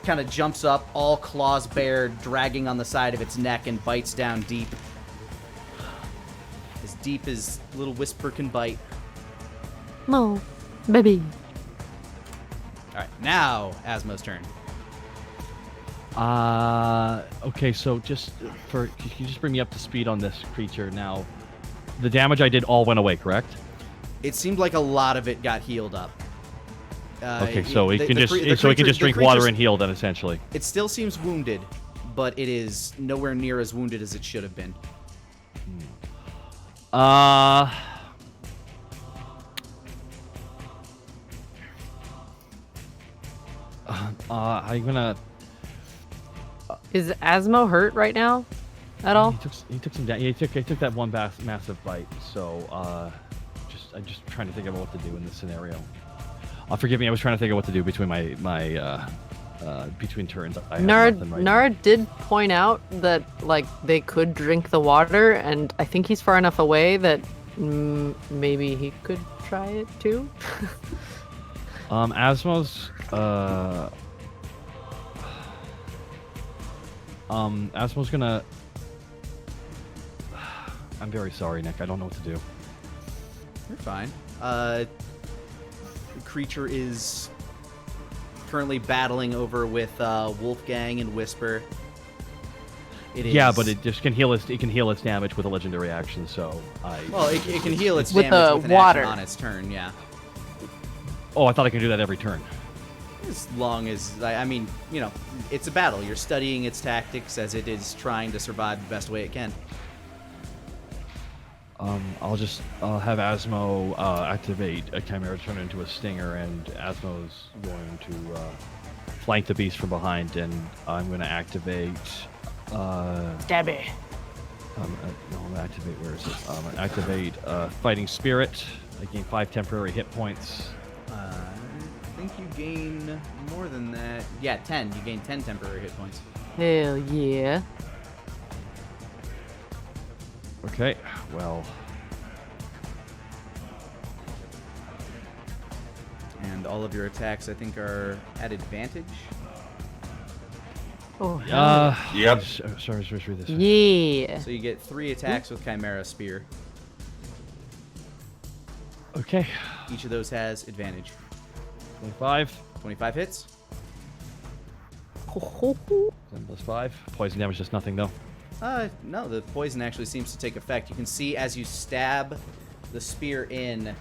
kind of jumps up, all claws bared, dragging on the side of its neck and bites down deep. As deep as little Whisper can bite. No, baby. All right, now Asmo's turn. Okay, so can you just bring me up to speed on this creature now? The damage I did all went away, correct? It seemed like a lot of it got healed up. Okay, so he can just drink water and heal then, essentially. It still seems wounded, but it is nowhere near as wounded as it should have been. I'm gonna. Is Asmo hurt right now? At all? He took some. He took that one massive bite. So I'm just trying to think about what to do in this scenario. Forgive me. I was trying to think of what to do between my between turns. I have nothing right Nara now. did point out that like they could drink the water, and I think he's far enough away that maybe he could try it too. Asmo's Asmo's gonna. I'm very sorry, Nick. I don't know what to do. You're fine. The creature is currently battling over with Wolfgang and Whisper. Yeah, but it just can heal its damage with a legendary action. So it can heal its With damage the with an water. action on its turn. Yeah. Oh, I thought I could do that every turn. As long as I mean, it's a battle. You're studying its tactics as it is trying to survive the best way it can. I'll have Asmo activate a Chimera, turn into a Stinger, and Asmo's going to flank the beast from behind, and I'm going to activate. Stabby. No, I'm gonna activate. Where is it? I'm gonna activate Fighting Spirit. I gain 5 temporary hit points. I think you gain more than that. Yeah, 10. You gain 10 temporary hit points. Hell yeah. Okay, well. And all of your attacks, I think, are at advantage. Oh, Yep. Sorry, let's read this. yeah. So you get 3 attacks with Chimera Spear. Okay, Each of those has advantage. 25. 25 hits. 7 plus 5. Poison damage does nothing, though. No, the poison actually seems to take effect. You can see as you stab the spear in,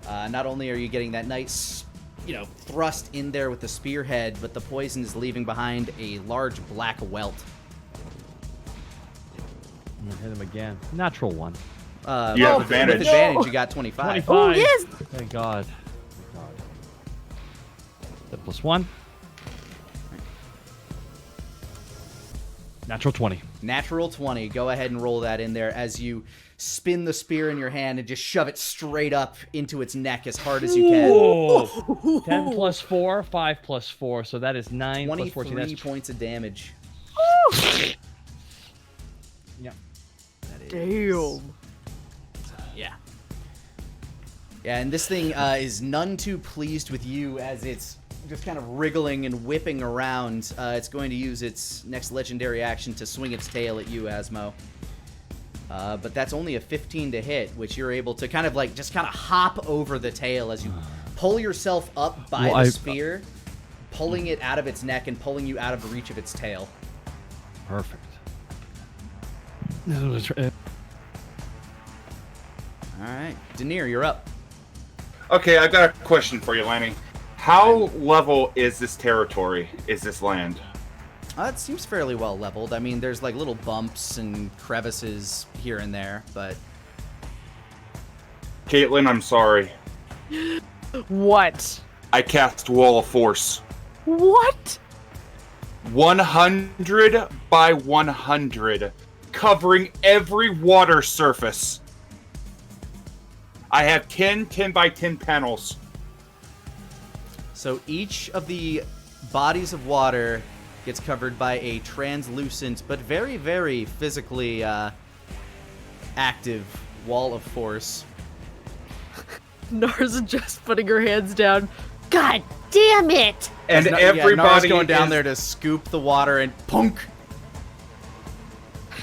not only are you getting that nice, thrust in there with the spearhead, but the poison is leaving behind a large black welt. I'm gonna hit him again. Natural 1. You have With advantage. advantage, you got 25. 25. Oh, yes! Thank God. 7 plus 1. Natural 20. Natural 20. Go ahead and roll that in there as you spin the spear in your hand and just shove it straight up into its neck as hard as you can. Whoa. 10 plus 4, 5 plus 4, so that is 9 plus 14. 23 That's points of damage. Yeah. That is... Damn. Yeah. Yeah, and this thing is none too pleased with you as it's just kind of wriggling and whipping around. It's going to use its next legendary action to swing its tail at you, Asmo. But that's only a 15 to hit, which you're able to kind of like just kind of hop over the tail as you pull yourself up by the spear, pulling it out of its neck and pulling you out of the reach of its tail. Perfect. All right, Denier, you're up. Okay, I've got a question for you, Lani. How level is this territory? Is this land? It seems fairly well leveled. I mean, there's like little bumps and crevices here and there, but... Caitlin, I'm sorry. What? I cast Wall of Force. What? 100 by 100, covering every water surface. I have 10 by 10 panels. So each of the bodies of water gets covered by a translucent but very, very physically active wall of force. Nara's just putting her hands down. God damn it! And Nara's everybody going down is, there to scoop the water and punk.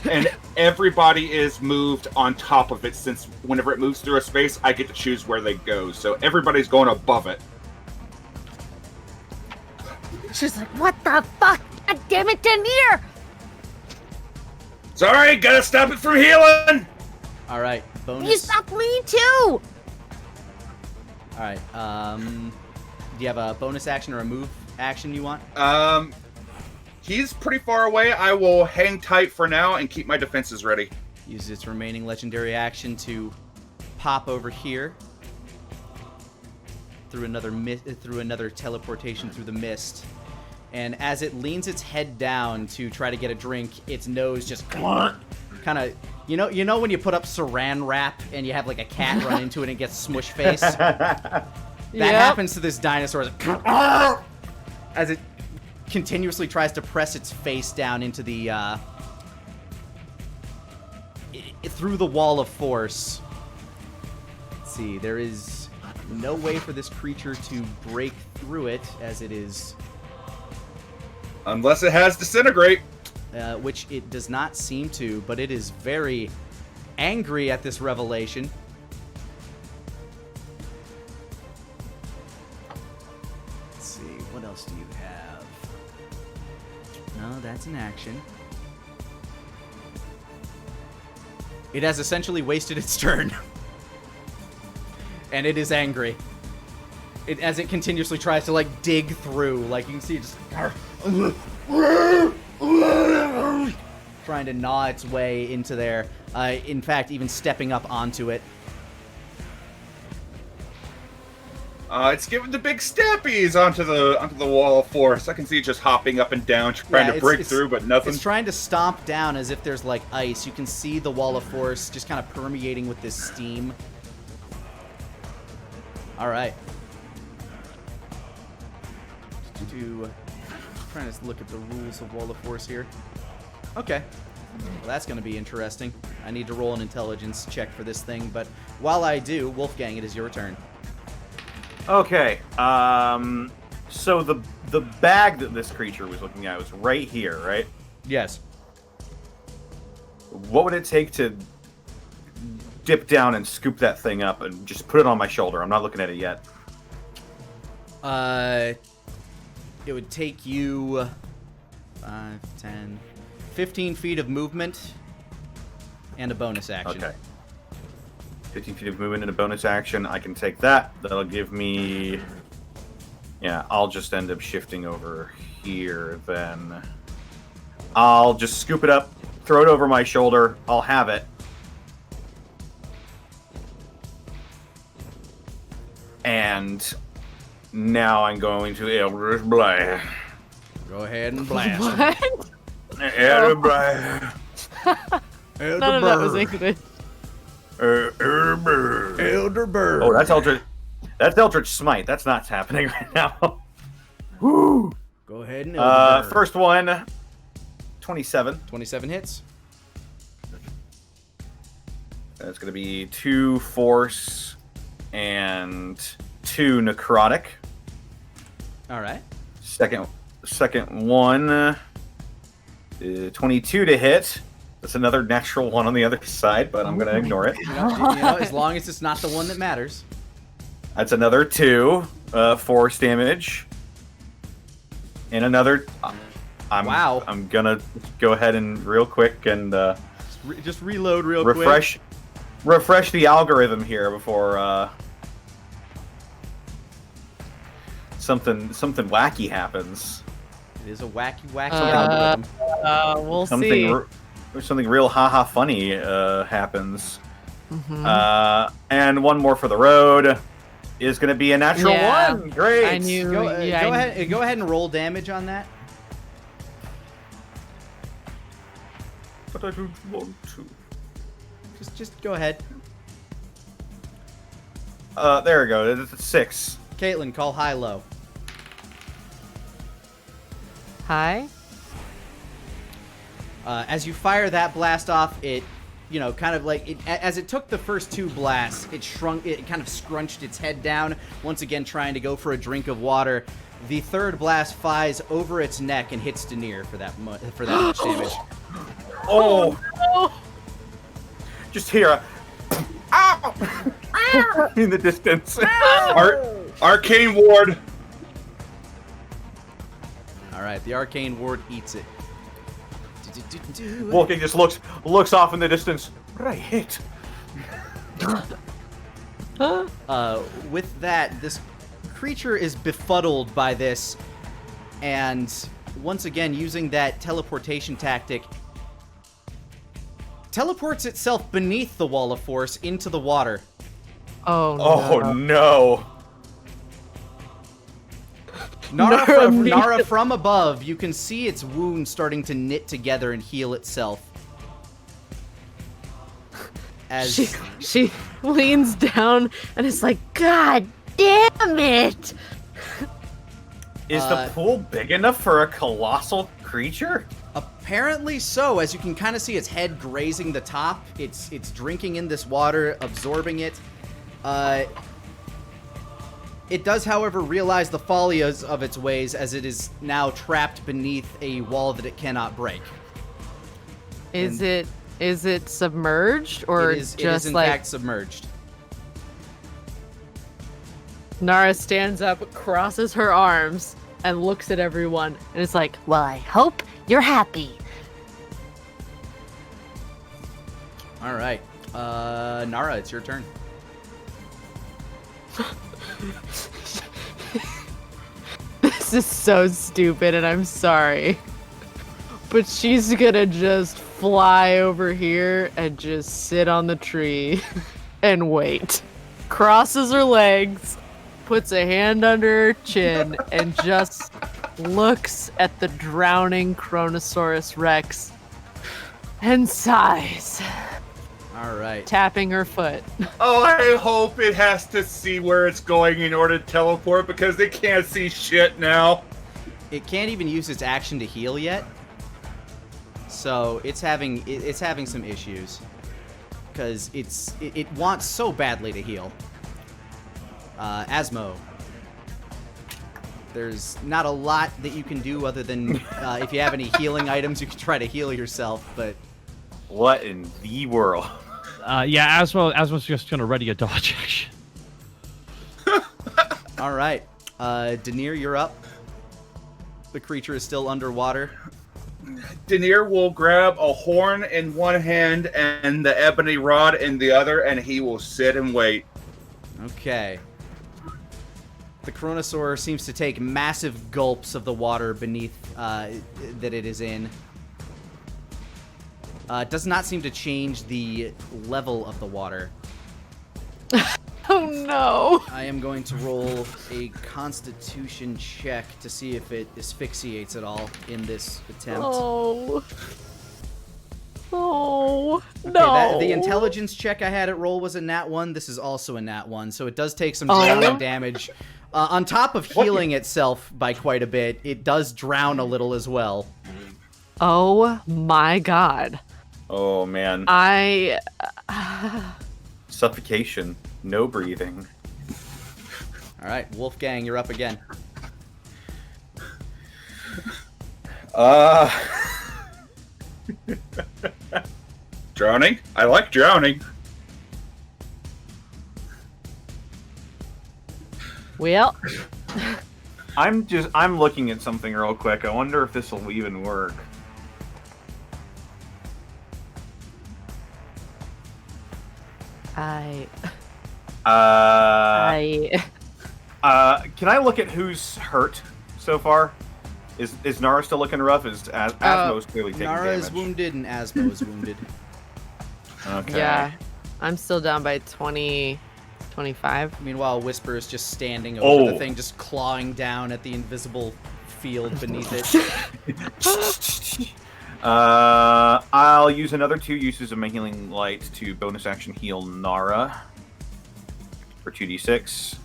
and everybody is moved on top of it, since whenever it moves through a space, I get to choose where they go. So everybody's going above it. She's like, what the fuck? God damn it, Denier! Sorry, gotta stop it from healing! All right, bonus. You stopped me too! All right, do you have a bonus action or a move action you want? He's pretty far away. I will hang tight for now and keep my defenses ready. Uses its remaining legendary action to pop over here through another teleportation through the mist. And as it leans its head down to try to get a drink, its nose just kind of, you know when you put up saran wrap and you have like a cat run into it and gets smush face? That happens to this dinosaur as it continuously tries to press its face down into the through the wall of force. Let's see, there is no way for this creature to break through it as it is, Unless it has disintegrate. which it does not seem to, but it is very angry at this revelation. Let's see, what else do you have? No, that's an action. It has essentially wasted its turn. And it is angry. As it continuously tries to, like, dig through. Like, you can see it just... trying to gnaw its way into there. In fact, even stepping up onto it. It's giving the big steppies onto the wall of force. I can see it just hopping up and down, trying to break through, but nothing. It's trying to stomp down as if there's, like, ice. You can see the wall of force just kind of permeating with this steam. All right. Trying to look at the rules of Wall of Force here. Okay. Well, that's going to be interesting. I need to roll an intelligence check for this thing, but while I do, Wolfgang, it is your turn. Okay. So the bag that this creature was looking at was right here, right? Yes. What would it take to dip down and scoop that thing up and just put it on my shoulder? I'm not looking at it yet. It would take you 5, 10, 15 feet of movement and a bonus action. Okay. 15 feet of movement and a bonus action. I can take that. That'll give me... Yeah, I'll just end up shifting over here then. I'll just scoop it up, throw it over my shoulder. I'll have it. And now I'm going to Eldritch Blast. Go ahead and blast. What? Elder None of that was English. Bird. Oh, that's Eldritch. That's Eldritch Smite. That's not happening right now. Woo. Go ahead and Elder Bird. First one, 27. 27 hits. That's going to be 2 force and 2 necrotic. All right. Second one, 22 to hit. That's another natural one on the other side, but I'm going to ignore it. You know, as long as it's not the one that matters. That's another 2 force damage. And another... Wow. I'm going to go ahead and real quick and Just reload real refresh the algorithm here before something wacky happens. quick. It is a wacky algorithm. We'll see. Something real haha funny happens. Mhm. And one more for the road is going to be a natural Yeah. 1. Great. I knew. Go yeah, ahead and roll damage on that. But I don't want to. Just go ahead. There we go. It's a 6. Caitlin, call high-low. Hi. As you fire that blast off, it, kind of like as it took the first 2 blasts, it shrunk. It kind of scrunched its head down, once again trying to go for a drink of water. The third blast flies over its neck and hits Denier for that much damage. Oh! No. Just hear a in the distance. Arcane Ward. All right, the arcane ward eats it. Wolfgang just looks off in the distance. What did I hit? With that, this creature is befuddled by this, and once again, using that teleportation tactic, teleports itself beneath the wall of force into the water. Oh Oh no! Nara, from above, you can see its wound starting to knit together and heal itself. As She leans down and is like, God damn it! Is the pool big enough for a colossal creature? apparently so, as you can kind of see its head grazing the top. It's drinking in this water, absorbing it. It does, however, realize the folly of its ways, as it is now trapped beneath a wall that it cannot break. Is it submerged or It is just in like fact submerged. Nara stands up, crosses her arms, and looks at everyone, and is like, Well, I hope you're happy. All right, Nara, it's your turn. "This is so stupid, and I'm sorry, but she's gonna just fly over here and just sit on the tree and wait." Crosses her legs, puts a hand under her chin, and just looks at the drowning Chronosaurus Rex and sighs, All right. tapping her foot. Oh, I hope it has to see where it's going in order to teleport because they can't see shit now. It can't even use its action to heal yet, so it's having some issues because it wants so badly to heal. Asmo, there's not a lot that you can do other than if you have any healing items, you can try to heal yourself. But What in the world? Yeah, Asmo's just gonna ready a dodge action. all right, Denier, you're up. The creature is still underwater. Denier will grab a horn in one hand and the ebony rod in the other, and he will sit and wait. Okay. The Chronosaur seems to take massive gulps of the water beneath that it is in. Does not seem to change the level of the water. Oh no! no. I am going to roll a Constitution check to see if it asphyxiates at all in this attempt. Oh. Oh, Okay, no. the intelligence check I had it roll was a nat 1. This is also a nat 1, so it does take some drowning damage. On top of healing itself by quite a bit, it does drown a little as well. Oh my god. Oh man. Suffocation. No breathing. All right, Wolfgang, you're up again. Drowning? I like drowning. Well, I'm looking at something real quick. I wonder if this will even work. I Can I look at who's hurt so far? Is Nara still looking rough? Is Asmo's clearly taking Nara damage? is wounded and Asmo is wounded. Okay. Yeah, I'm still down by 20, 25. Meanwhile, Whisper is just standing over the Oh. thing, just clawing down at the invisible field beneath it. I'll use another 2 uses of my healing light to bonus action heal Nara for 2d6.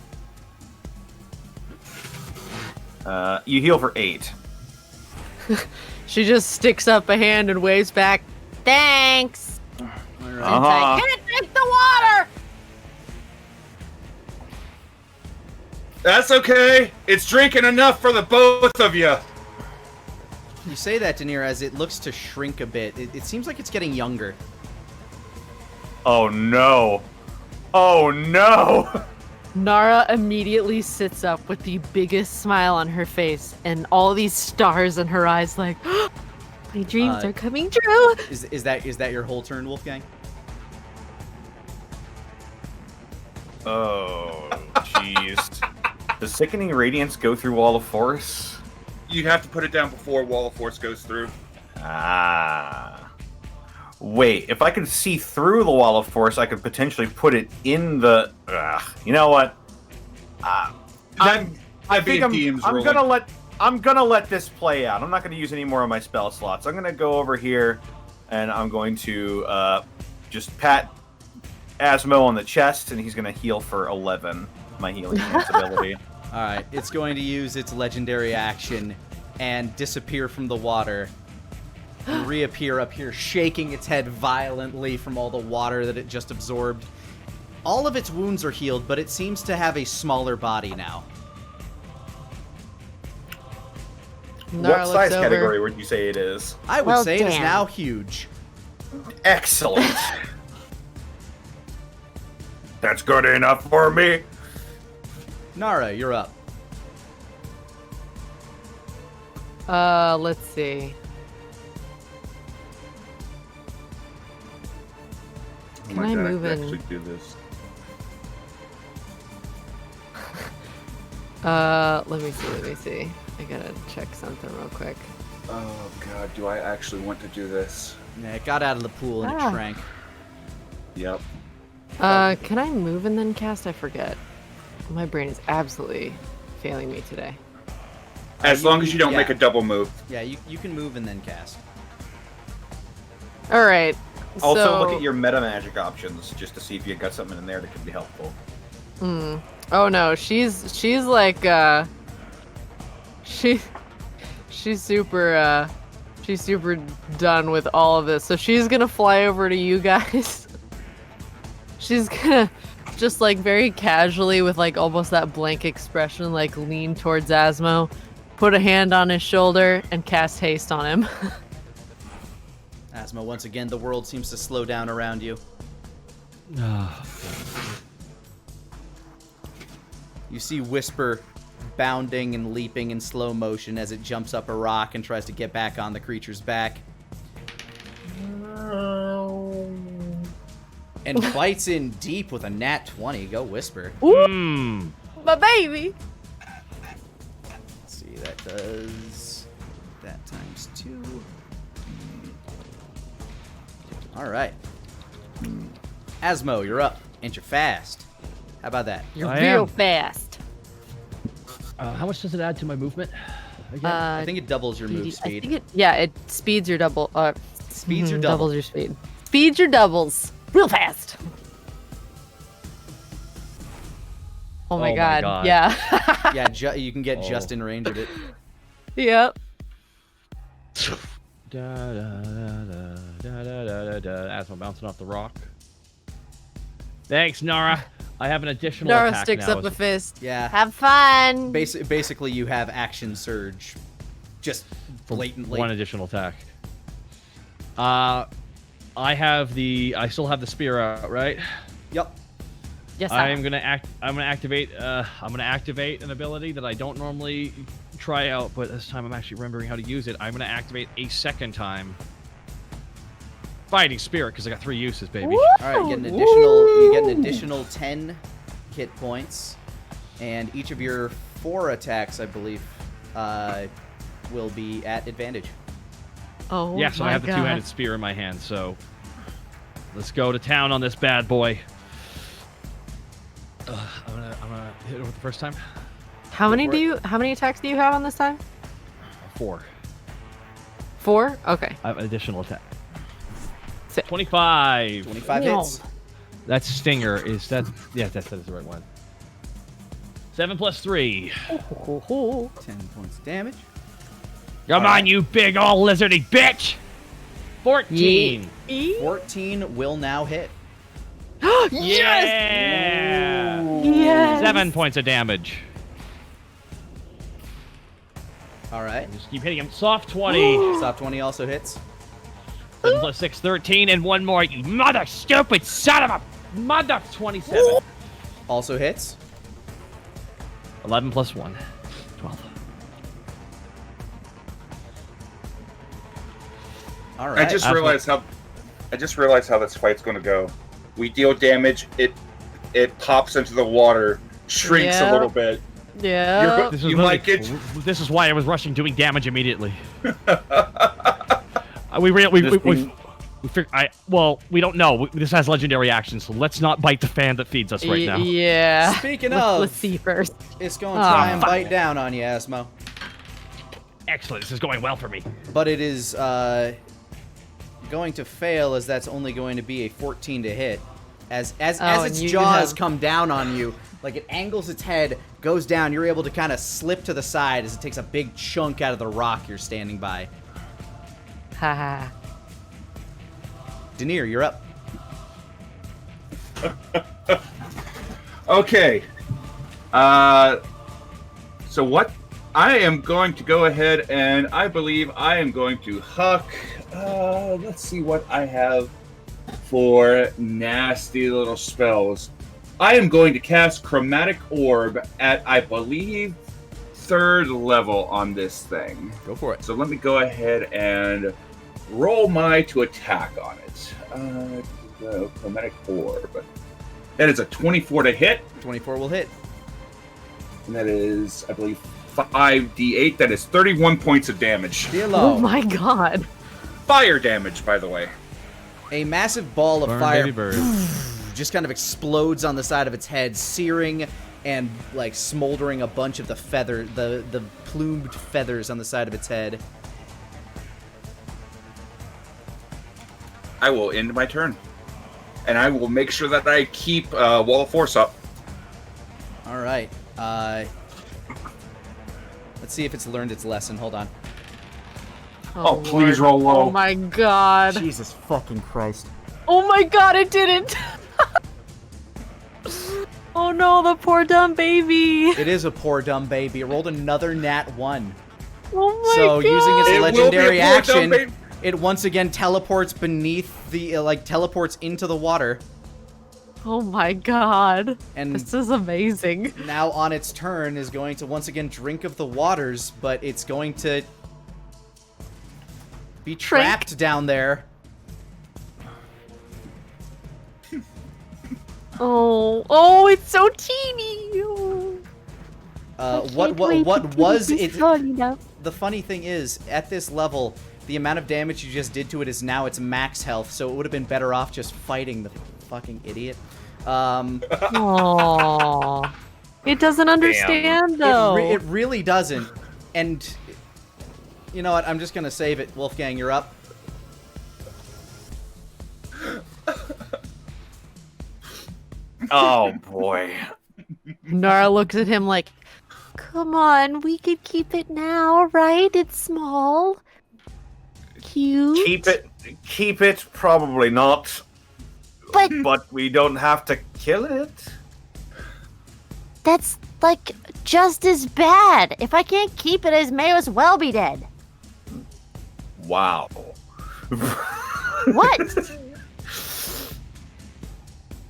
You heal for 8. She just sticks up a hand and waves back, thanks! All right. Uh-huh. Can't drink the water! That's okay. It's drinking enough for the both of you. You say that, Daenerys, as it looks to shrink a bit. It seems like it's getting younger. Oh no! Oh no! Nara immediately sits up with the biggest smile on her face and all these stars in her eyes like, my dreams are coming true! Is that your whole turn, Wolfgang? Oh, jeez. Does Sickening Radiance go through Wall of Force? You'd have to put it down before Wall of Force goes through. Ah. Wait, if I could see through the Wall of Force, I could potentially put it in the... you know what? I think I'm gonna let this play out. I'm not gonna use any more of my spell slots. I'm gonna go over here, and I'm going to just pat Asmo on the chest, and he's gonna heal for 11. My healing ability. All right, it's going to use its legendary action and disappear from the water. And reappear up here, shaking its head violently from all the water that it just absorbed. All of its wounds are healed, but it seems to have a smaller body now. Nara What looks size over. category would you say it is? I would Well, say it is damn. now huge. Excellent. That's good enough for me. Nara, you're up. Let's see. Oh Can my I God, move could in? actually do this. Let me see. I gotta check something real quick. Oh God, do I actually want to do this? Yeah, it got out of the pool and it Ah. shrank. Yep. Can I move and then cast? I forget. My brain is absolutely failing me today. As long as you don't yeah. make a double move. Yeah, you can move and then cast. All right. Also, so, look at your meta magic options just to see if you got something in there that could be helpful. Oh no, she's like she's super done with all of this. So she's gonna fly over to you guys. She's gonna just like very casually with like almost that blank expression, like lean towards Asmo, put a hand on his shoulder, and cast haste on him. Asmo, once again, the world seems to slow down around you. You see Whisper bounding and leaping in slow motion as it jumps up a rock and tries to get back on the creature's back. And bites in deep with a nat 20. Go Whisper. My baby. Let's see, that does that times 2. All right. Asmo, you're up, and you're fast. How about that? You're I real am. fast. How much does it add to my movement? Again? I think it doubles your move I speed. think it speeds your double. Speeds your double. Doubles your speed. Speeds your doubles. Real fast. Oh my god. Yeah. Yeah, you can get just in range of it. Yep. Da, da, da, da, da, da, da, da. As I'm bouncing off the rock. Thanks, Nara. I have an additional Nara attack sticks now. up a fist. Yeah. Have fun. Basically, you have action surge, just blatantly. One additional attack. I still have the spear out, right? Yep. Yes, I'm gonna activate an ability that I don't normally try out, but this time I'm actually remembering how to use it. I'm gonna activate a second time. Fighting Spirit, because I got 3 uses, baby. Woo! All right, you get an additional 10 hit points, and each of your 4 attacks, I believe, will be at advantage. Oh Yeah, so I have the two-handed spear in my hand, so let's go to town on this bad boy. I'm gonna hit it with the first time. How many attacks do you have on this time? 4. 4? Okay. I have an additional attack. 6. 25. 25 No. hits. That stinger is that. Yeah, that is the right one. 7 plus 3. 10 points of damage. Come on, you big old lizardy bitch! 14. 14 will now hit. Yeah! Yes! 7 points of damage. All right. Just keep hitting him. Soft 20. Soft 20 also hits. 7 plus 6, 13, and one more, you mother stupid son of a mother 27. Also hits. 11 plus 1. 12. All right. I just realized how this fight's going to go. We deal damage. It pops into the water, shrinks a little bit. Yeah. This is why I was rushing, doing damage immediately. We don't know. This has legendary actions, so let's not bite the fan that feeds us right now. Yeah. Speaking Let's see first. it's going to try and bite down on you, Asmo. Excellent. This is going well for me. But it is going to fail, as that's only going to be a 14 to hit. As its jaws come down on you, like it angles its head, goes down, you're able to kind of slip to the side as it takes a big chunk out of the rock you're standing by. Haha. Denier, you're up. Okay. So what? I am going to go ahead and I believe I am going to huck. Let's see what I have for nasty little spells. I am going to cast Chromatic Orb at, I believe, 3rd level on this thing. Go for it. So let me go ahead and roll my to attack on it. Chromatic Orb. That is a 24 to hit. 24 will hit. And that is, I believe, 5d8. That is 31 points of damage. Oh my god. Fire damage, by the way. A massive ball of Burn, fire baby, bird. just kind of explodes on the side of its head, searing and like smoldering a bunch of the the plumed feathers on the side of its head. I will end my turn. And I will make sure that I keep Wall of Force up. All right. Let's see if it's learned its lesson. Hold on. Oh, please roll low. Oh my god. Jesus fucking Christ. Oh my god, it didn't. Oh no, the poor dumb baby. It is a poor dumb baby. It rolled another nat 1. Oh my So god. using its It will be a legendary poor dumb baby. action, it once again teleports beneath the teleports into the water. Oh my god. And This is amazing. now on its turn is going to once again drink of the waters, but it's going to be trapped down there. Oh, it's so teeny. Oh. What was it? The funny thing is, at this level, the amount of damage you just did to it is now its max health, so it would have been better off just fighting the fucking idiot. Aww. It doesn't understand though. It really doesn't. And you know what? I'm just gonna save it. Wolfgang, you're up. Oh boy. Nara looks at him like, Come on, we could keep it now, right? It's small. Cute. Keep it, probably not. But we don't have to kill it. that's, like, just as bad. If I can't keep it, it may as well be dead. Wow. What?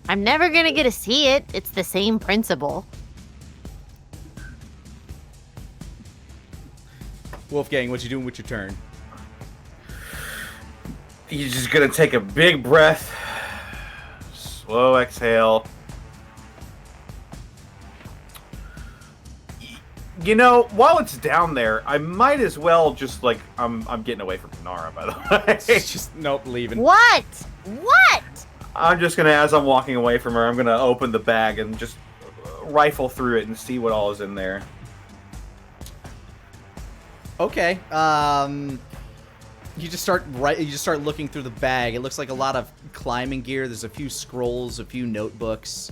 I'm never gonna get to see it. It's the same principle. Wolfgang, what you doing with your turn? You're just gonna take a big breath, slow exhale. You know, while it's down there, I might as well just like I'm getting away from Nara, by the way. Just nope, leaving. What? What? I'm just gonna, as I'm walking away from her, I'm gonna open the bag and just rifle through it and see what all is in there. Okay. You just start looking through the bag. It looks like a lot of climbing gear. There's a few scrolls, a few notebooks,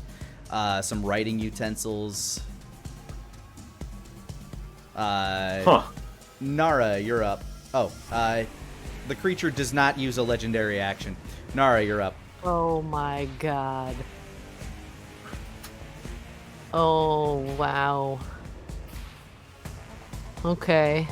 some writing utensils. Nara, you're up. Oh, the creature does not use a legendary action. Nara, you're up. oh my god. Oh, wow. Okay.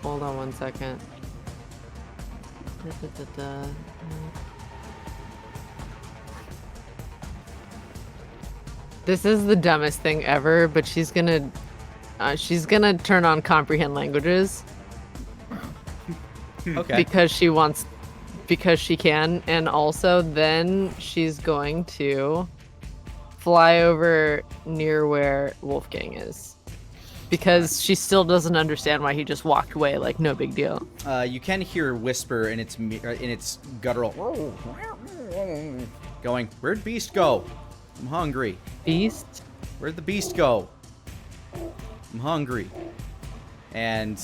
Hold on one second. This is the dumbest thing ever, but she's gonna turn on comprehend languages Okay. because she can, and also then she's going to fly over near where Wolfgang is. Because she still doesn't understand why he just walked away, like no big deal. You can hear whisper in its guttural, going, "Where'd Beast go? I'm hungry. Beast? Where'd the Beast go? I'm hungry." And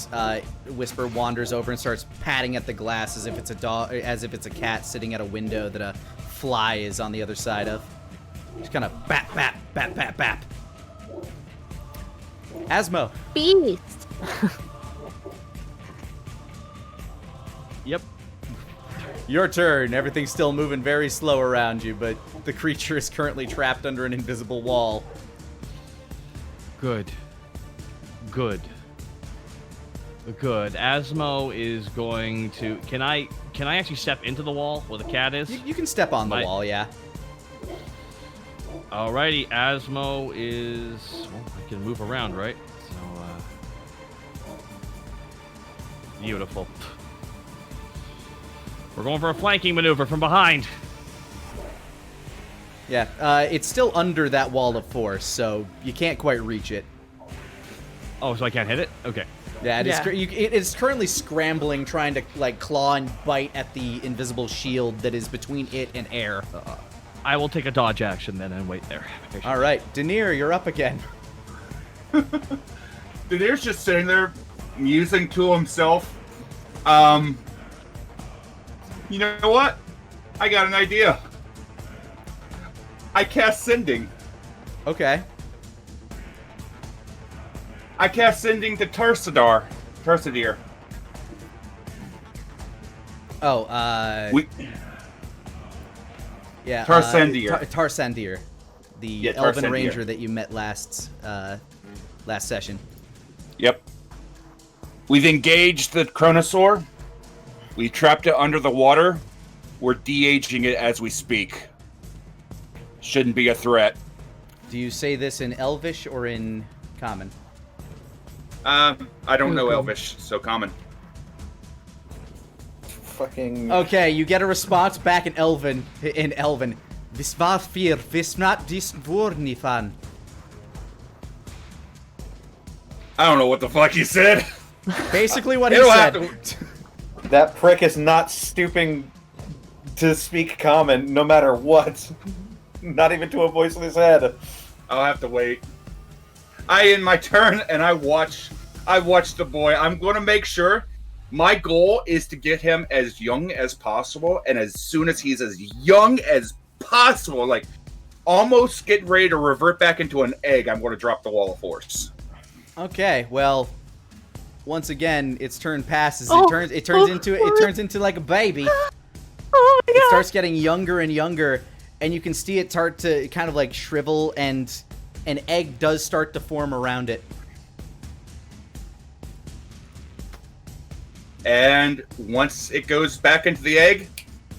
Whisper wanders over and starts patting at the glass as if it's a dog, as if it's a cat sitting at a window that a fly is on the other side of. Just kind of bap, bap, bap, bap, bap. Asmo. Beast. Yep. Your turn. Everything's still moving very slow around you, but the creature is currently trapped under an invisible wall. Good. Good. Asmo is going to. Can I actually step into the wall where the cat is? You can step on the wall, yeah. Alrighty, Asmo is. Well, I can move around, right? So, beautiful. We're going for a flanking maneuver from behind. Yeah, it's still under that wall of force, so you can't quite reach it. Oh, so I can't hit it? Okay. Yeah, Yeah. It is currently scrambling, trying to like claw and bite at the invisible shield that is between it and air. I will take a dodge action then and wait there. All right, Denier, you're up again. Denir's just sitting there, musing to himself. You know what? I got an idea. I cast Sending. Okay. I cast Sending to Tarsadir. Oh, yeah. Tarsandir. Tarsandir, the elven Tarsandir. ranger that you met last session. Yep. We've engaged the Chronosaur. We trapped it under the water. We're de-aging it as we speak. Shouldn't be a threat. Do you say this in Elvish or in Common? I don't know Elvish, so common. Fucking. Okay, you get a response back in Elven. Vis var fyr, vis not dis vornifan. I don't know what the fuck he said. Basically what he It'll said. have to- That prick is not stooping to speak common, no matter what. Not even to a voice in his head. I'll have to wait. In my turn, and I watch the boy. I'm going to make sure. My goal is to get him as young as possible, and as soon as he's as young as possible, like almost getting ready to revert back into an egg, I'm going to drop the Wall of Force. Okay, well, once again, its turn passes. Oh, It turns into like a baby. Oh my It god! starts getting younger and younger, and you can see it start to kind of like shrivel, and an egg does start to form around it. And once it goes back into the egg,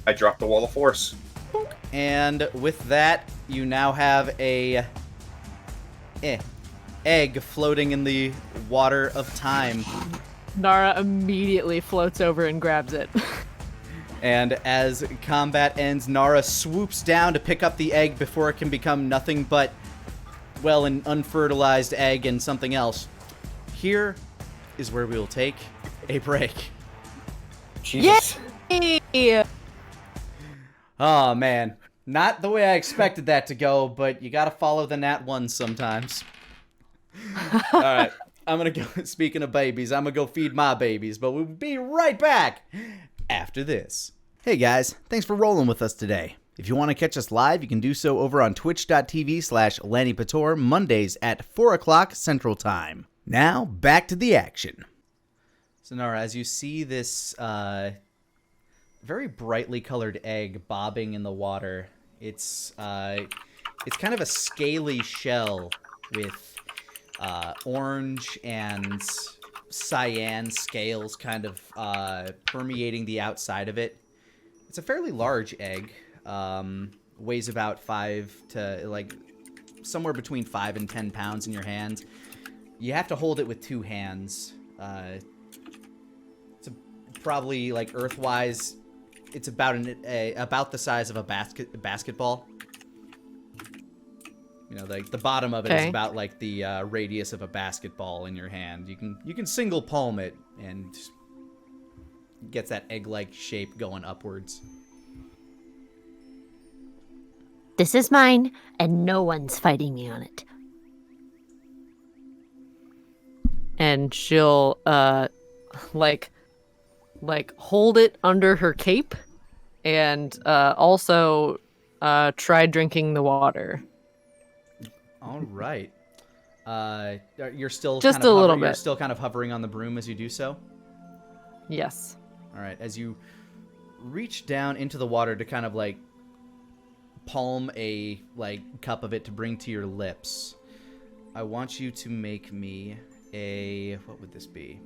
I drop the Wall of Force. And with that, you now have a egg floating in the water of time. Nara immediately floats over and grabs it. And as combat ends, Nara swoops down to pick up the egg before it can become nothing but, well, an unfertilized egg and something else. Here is where we will take a break. Jesus. Yay! Oh, man. Not the way I expected that to go, but you gotta follow the nat one sometimes. Alright, I'm gonna go, speaking of babies, I'm gonna go feed my babies, but we'll be right back after this. Hey guys, thanks for rolling with us today. If you want to catch us live, you can do so over on twitch.tv/Lanipator, Mondays at 4 o'clock Central Time. Now, back to the action. So Nara, as you see this very brightly colored egg bobbing in the water, it's kind of a scaly shell with orange and cyan scales kind of permeating the outside of it. It's a fairly large egg, weighs about 5 to like somewhere between 5 and 10 pounds in your hand. You have to hold it with 2 hands. It's probably like earthwise, it's about about the size of a basketball. You know, like the bottom of it is about like the radius of a basketball in your hand. You can single palm it and gets that egg-like shape going upwards. This is mine, and no one's fighting me on it. And she'll like hold it under her cape, and also try drinking the water. All right. You're still Just kind of a little You're bit. still kind of hovering on the broom as you do so. Yes. All right. As you reach down into the water to kind of like palm a like cup of it to bring to your lips, I want you to make me a, what would this be?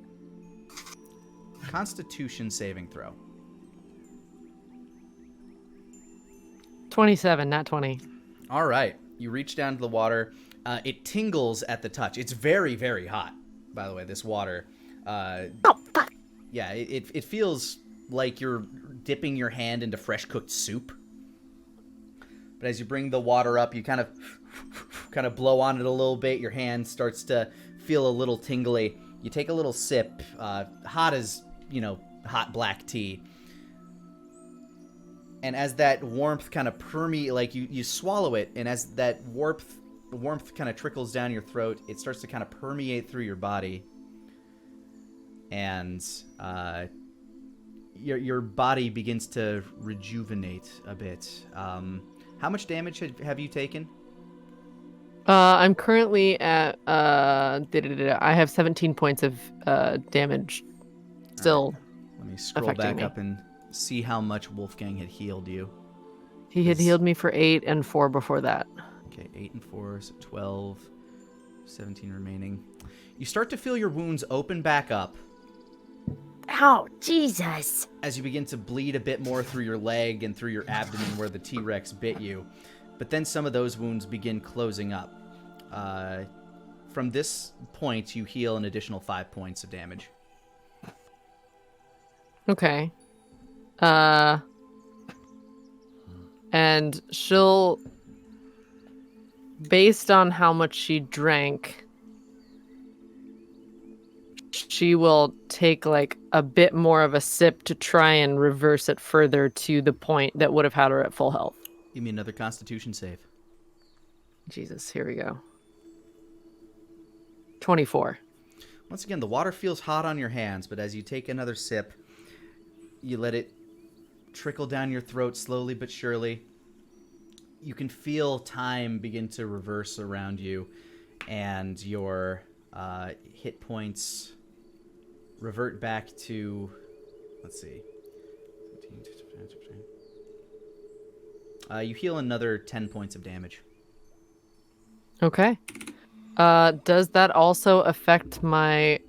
Constitution saving throw. 27, not 20. All right. You reach down to the water. It tingles at the touch. It's very, very hot, by the way, this water. Oh, fuck. Yeah, it feels like you're dipping your hand into fresh cooked soup. But as you bring the water up, you kind of blow on it a little bit. Your hand starts to feel a little tingly. You take a little sip, hot as, hot black tea. And as that warmth kind of permeates, like you swallow it, and as that warmth kind of trickles down your throat, it starts to kind of permeate through your body. And your body begins to rejuvenate a bit. How much damage have you taken? I'm currently at I have 17 points of damage still. Let me scroll affecting back me. up and see how much Wolfgang had healed you. He had healed me for 8 and 4 before that. Okay, 8 and 4, so 12, 17 remaining. You start to feel your wounds open back up Ow, Jesus. as you begin to bleed a bit more through your leg and through your abdomen where the T-Rex bit you. But then some of those wounds begin closing up. From this point, you heal an additional 5 points of damage. Okay. And she'll, based on how much she drank, she will take like a bit more of a sip to try and reverse it further to the point that would have had her at full health. Give me another Constitution save. Jesus, here we go. 24. Once again, the water feels hot on your hands, but as you take another sip, you let it trickle down your throat slowly but surely. You can feel time begin to reverse around you, and your hit points revert back to, let's see, you heal another 10 points of damage. Okay. Does that also affect my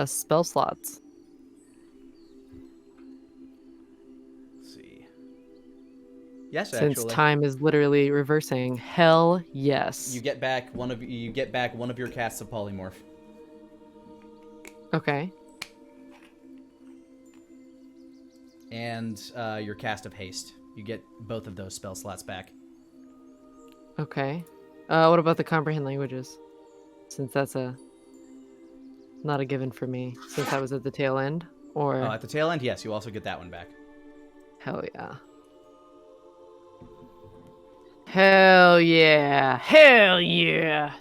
spell slots? Let's see. Yes, Since actually. time is literally reversing. Hell yes. You get back one of your casts of polymorph. Okay. And your cast of haste. You get both of those spell slots back. Okay. What about the comprehend languages? Since that's not a given for me, since I was at the tail end, or At the tail end, yes, you also get that one back. hell yeah. Hell yeah. Hell yeah.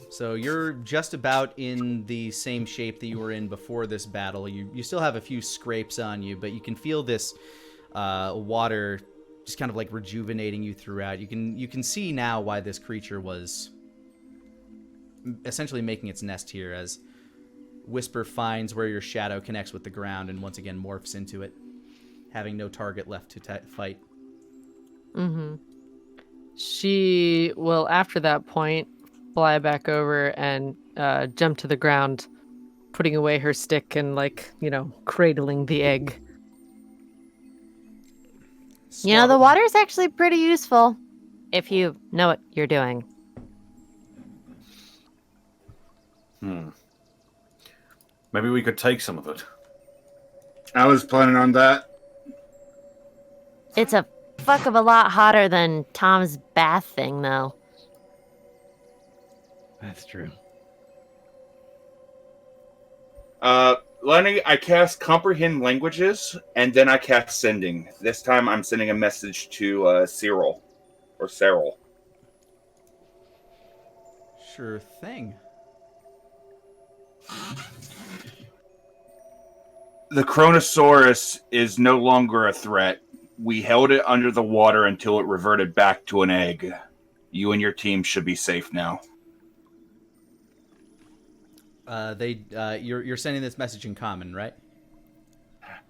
So you're just about in the same shape that you were in before this battle. You still have a few scrapes on you, but you can feel this water just kind of like rejuvenating you throughout. You can see now why this creature was essentially making its nest here, as Whisper finds where your shadow connects with the ground and once again morphs into it, having no target left to fight. Mm-hmm. She will, after that point, fly back over and jump to the ground, putting away her stick and, like, cradling the egg. You know, the water's actually pretty useful if you know what you're doing. Maybe we could take some of it. I was planning on that. It's a fuck of a lot hotter than Tom's bath thing, though. That's true. Lani, I cast Comprehend Languages, and then I cast Sending. This time I'm sending a message to Cyril. Or Cyril. Sure thing. The Chronosaurus is no longer a threat. We held it under the water until it reverted back to an egg. You and your team should be safe now. You're sending this message in common, right?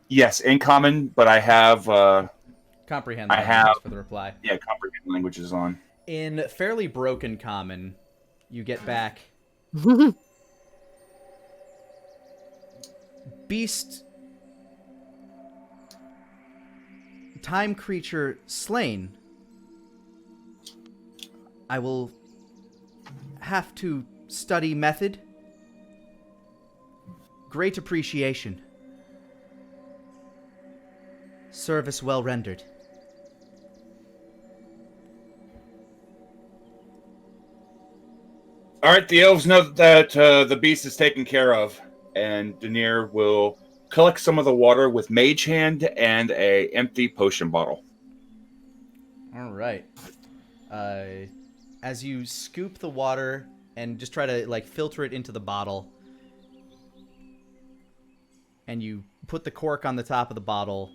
Yes, in common, but I have Comprehend I languages have- for the reply. Comprehend Languages on. In fairly broken common, you get back beast time creature slain. I will have to study method. Great appreciation. Service well rendered. All right, the elves know that the beast is taken care of, and Denier will collect some of the water with Mage Hand and a empty potion bottle. All right. As you scoop the water and just try to filter it into the bottle, and you put the cork on the top of the bottle,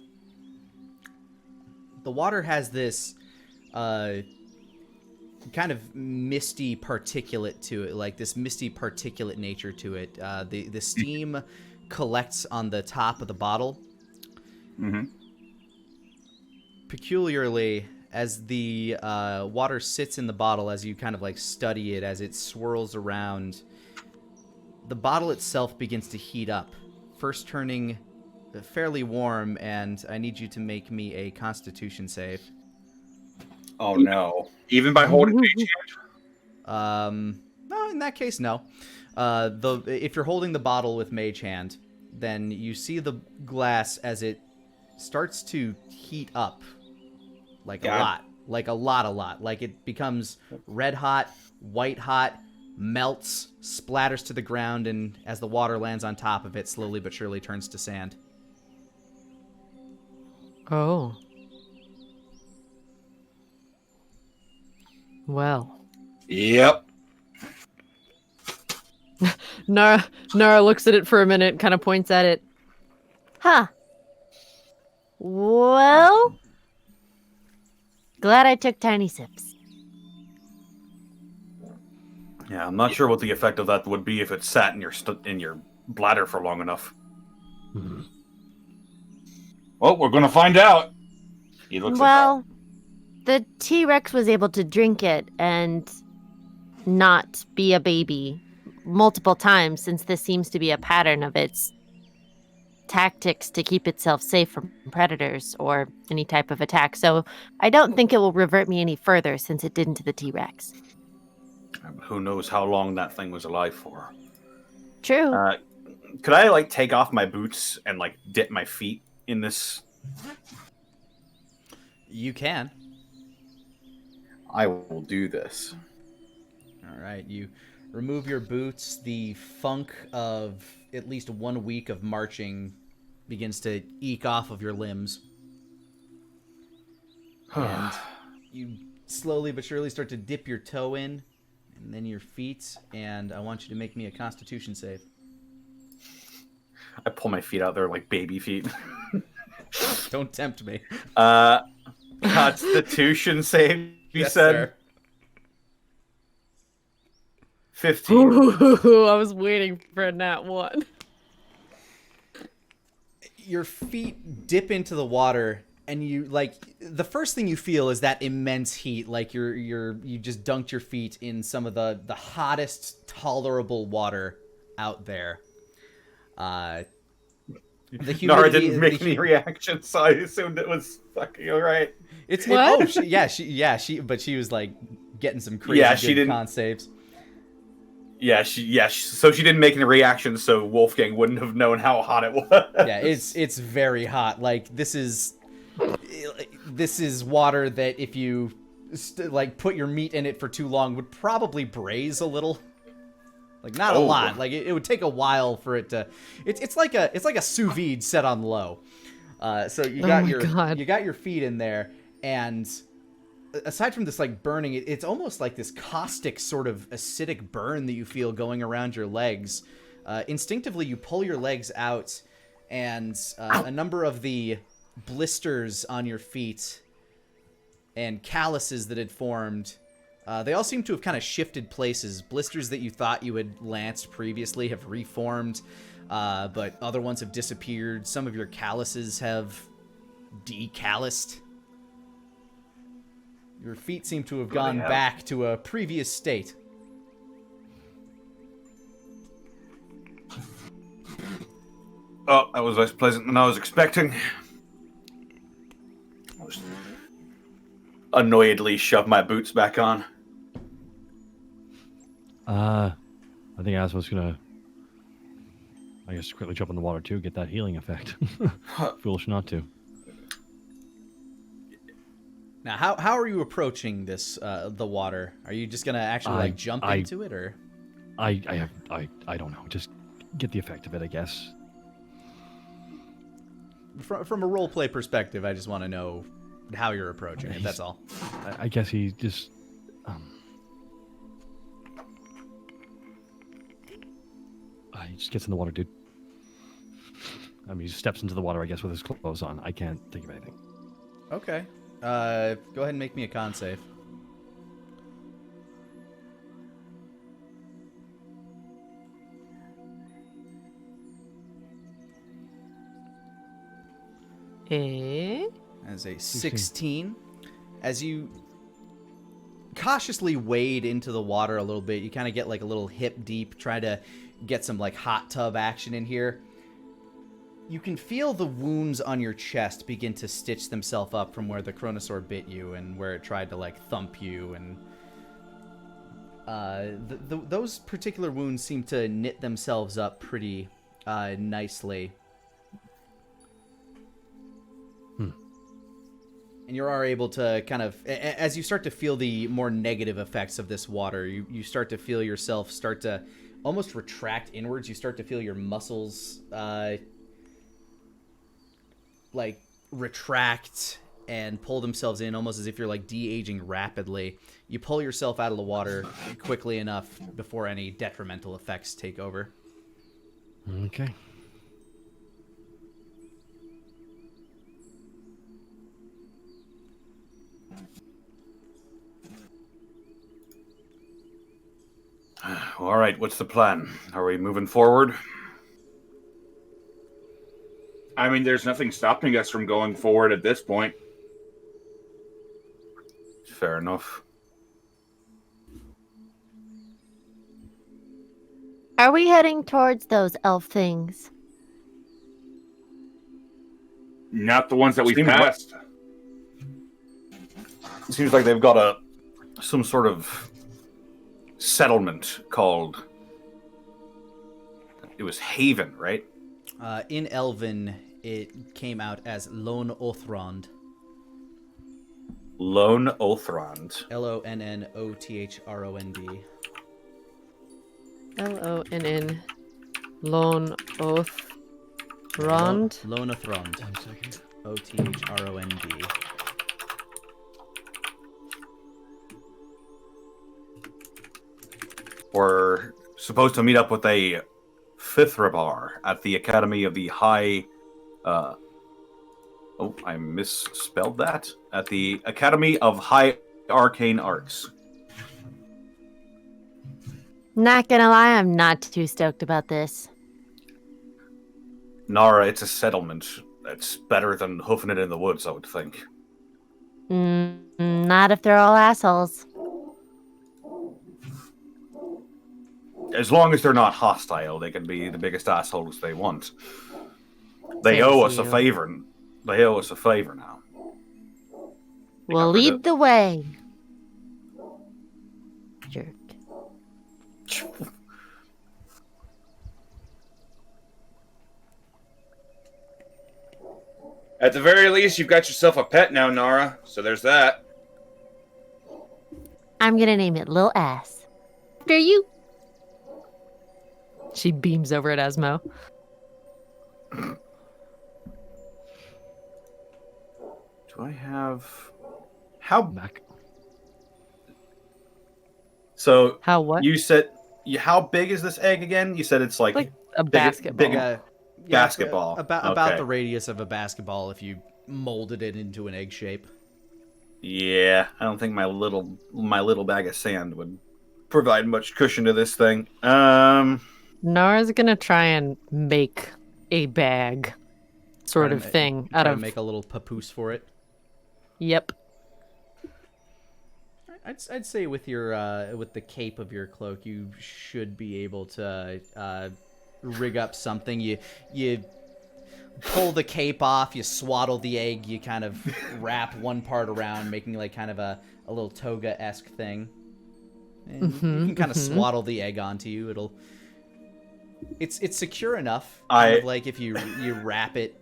the water has this kind of misty particulate to it, like this misty particulate nature to it. The steam collects on the top of the bottle. Mm-hmm. Peculiarly, as the water sits in the bottle, as you kind of study it, as it swirls around, the bottle itself begins to heat up, first turning fairly warm, and I need you to make me a Constitution save. Oh no. Even by holding Mage Hand? No, in that case, no. If you're holding the bottle with Mage Hand, then you see the glass as it starts to heat up, a lot. Like it becomes red hot, white hot, melts, splatters to the ground, and as the water lands on top of it, slowly but surely turns to sand. Oh. Well. Yep. Nara looks at it for a minute, kind of points at it. Huh. Well, glad I took tiny sips. Yeah, I'm not sure what the effect of that would be if it sat in your bladder for long enough. Well, we're gonna find out. He looks Well, the T-Rex was able to drink it and not be a baby multiple times, since this seems to be a pattern of its tactics to keep itself safe from predators or any type of attack. So I don't think it will revert me any further, since it didn't to the T-Rex. Who knows how long that thing was alive for? True. Could I take off my boots and dip my feet in this? You can. I will do this. All right, you remove your boots. The funk of at least 1 week of marching begins to eke off of your limbs. And you slowly but surely start to dip your toe in, and then your feet, and I want you to make me a Constitution save. I pull my feet out there like baby feet. Don't tempt me. Constitution save, you Yes, said? sir. 15. Ooh, I was waiting for a nat 1. Your feet dip into the water, and you the first thing you feel is that immense heat. You just dunked your feet in some of the hottest tolerable water out there. The humidity, Nara didn't make any reaction, so I assumed it was fucking alright. What? But she was getting some crazy good con saves. So she didn't make any reaction, so Wolfgang wouldn't have known how hot it was. Yeah, it's very hot. This is water that if you put your meat in it for too long would probably braise a little. Not a lot. It would take a while for it to. It's like a sous vide set on low. So you got your feet in there, and aside from this burning, it's almost like this caustic sort of acidic burn that you feel going around your legs. Instinctively, you pull your legs out, and a number of the blisters on your feet and calluses that had formed. They all seem to have kind of shifted places. Blisters that you thought you had lanced previously have reformed, but other ones have disappeared. Some of your calluses have decallused. Your feet seem to have gone back to a previous state. Oh, that was less pleasant than I was expecting. I just annoyedly shove my boots back on. I think I was gonna, quickly jump in the water too, get that healing effect. Foolish not to. Now, how are you approaching this the water? Are you just gonna actually jump into it, or? I don't know. Just get the effect of it, I guess. From a roleplay perspective, I just want to know how you're approaching it. That's all. I guess he just. He just gets in the water, dude. He steps into the water, I guess, with his clothes on. I can't think of anything. Okay. Go ahead and make me a con save. As a 16. As you cautiously wade into the water a little bit, you kind of get a little hip deep, try to get some hot tub action in here. You can feel the wounds on your chest begin to stitch themselves up from where the Chronosaur bit you and where it tried to thump you, and those particular wounds seem to knit themselves up pretty nicely. And you are able to kind of, as you start to feel the more negative effects of this water, you start to feel yourself start to almost retract inwards. You start to feel your muscles like retract and pull themselves in, almost as if you're like de-aging rapidly. You pull yourself out of the water quickly enough before any detrimental effects take over. Okay. All right, what's the plan? Are we moving forward? I mean, there's nothing stopping us from going forward at this point. Fair enough. Are we heading towards those elf things? Not the ones that we Seems passed. It seems like they've got some sort of settlement called... It was Haven, right? In Elven, it came out as Lone Othrond. Lone Othrond. Lonnothrond. Lonn. Lone Oath. Rond. Lonothrond. 1 second. Othrond. We're supposed to meet up with a Fithrabar at the Academy of the High... Oh, I misspelled that. At the Academy of High Arcane Arts. Not gonna lie, I'm not too stoked about this. Nara, it's a settlement. It's better than hoofing it in the woods, I would think. Not if they're all assholes. As long as they're not hostile, they can be the biggest assholes they want. They Same owe as us a you. favor. They owe us a favor now. We'll got rid lead of- the way. Jerk. At the very least, you've got yourself a pet now, Nara. So there's that. I'm gonna name it Lil Ass. After you. She beams over at Asmo. Do I have... How... Back. So, How what? you said... How big is this egg again? You said it's like a big- basketball. big- Yeah, Basketball. About Okay. the radius of a basketball if you molded it into an egg shape. Yeah, I don't think my little bag of sand would provide much cushion to this thing. Nara's gonna try and make a bag sort Try of to thing Try out to of. make a little papoose for it. Yep. I'd say with your with the cape of your cloak, you should be able to rig up something. You pull the cape off, you swaddle the egg, you kind of wrap one part around, making like kind of a little toga-esque thing. And you can kind of swaddle the egg onto you. It's secure enough. Kind of like if you wrap it,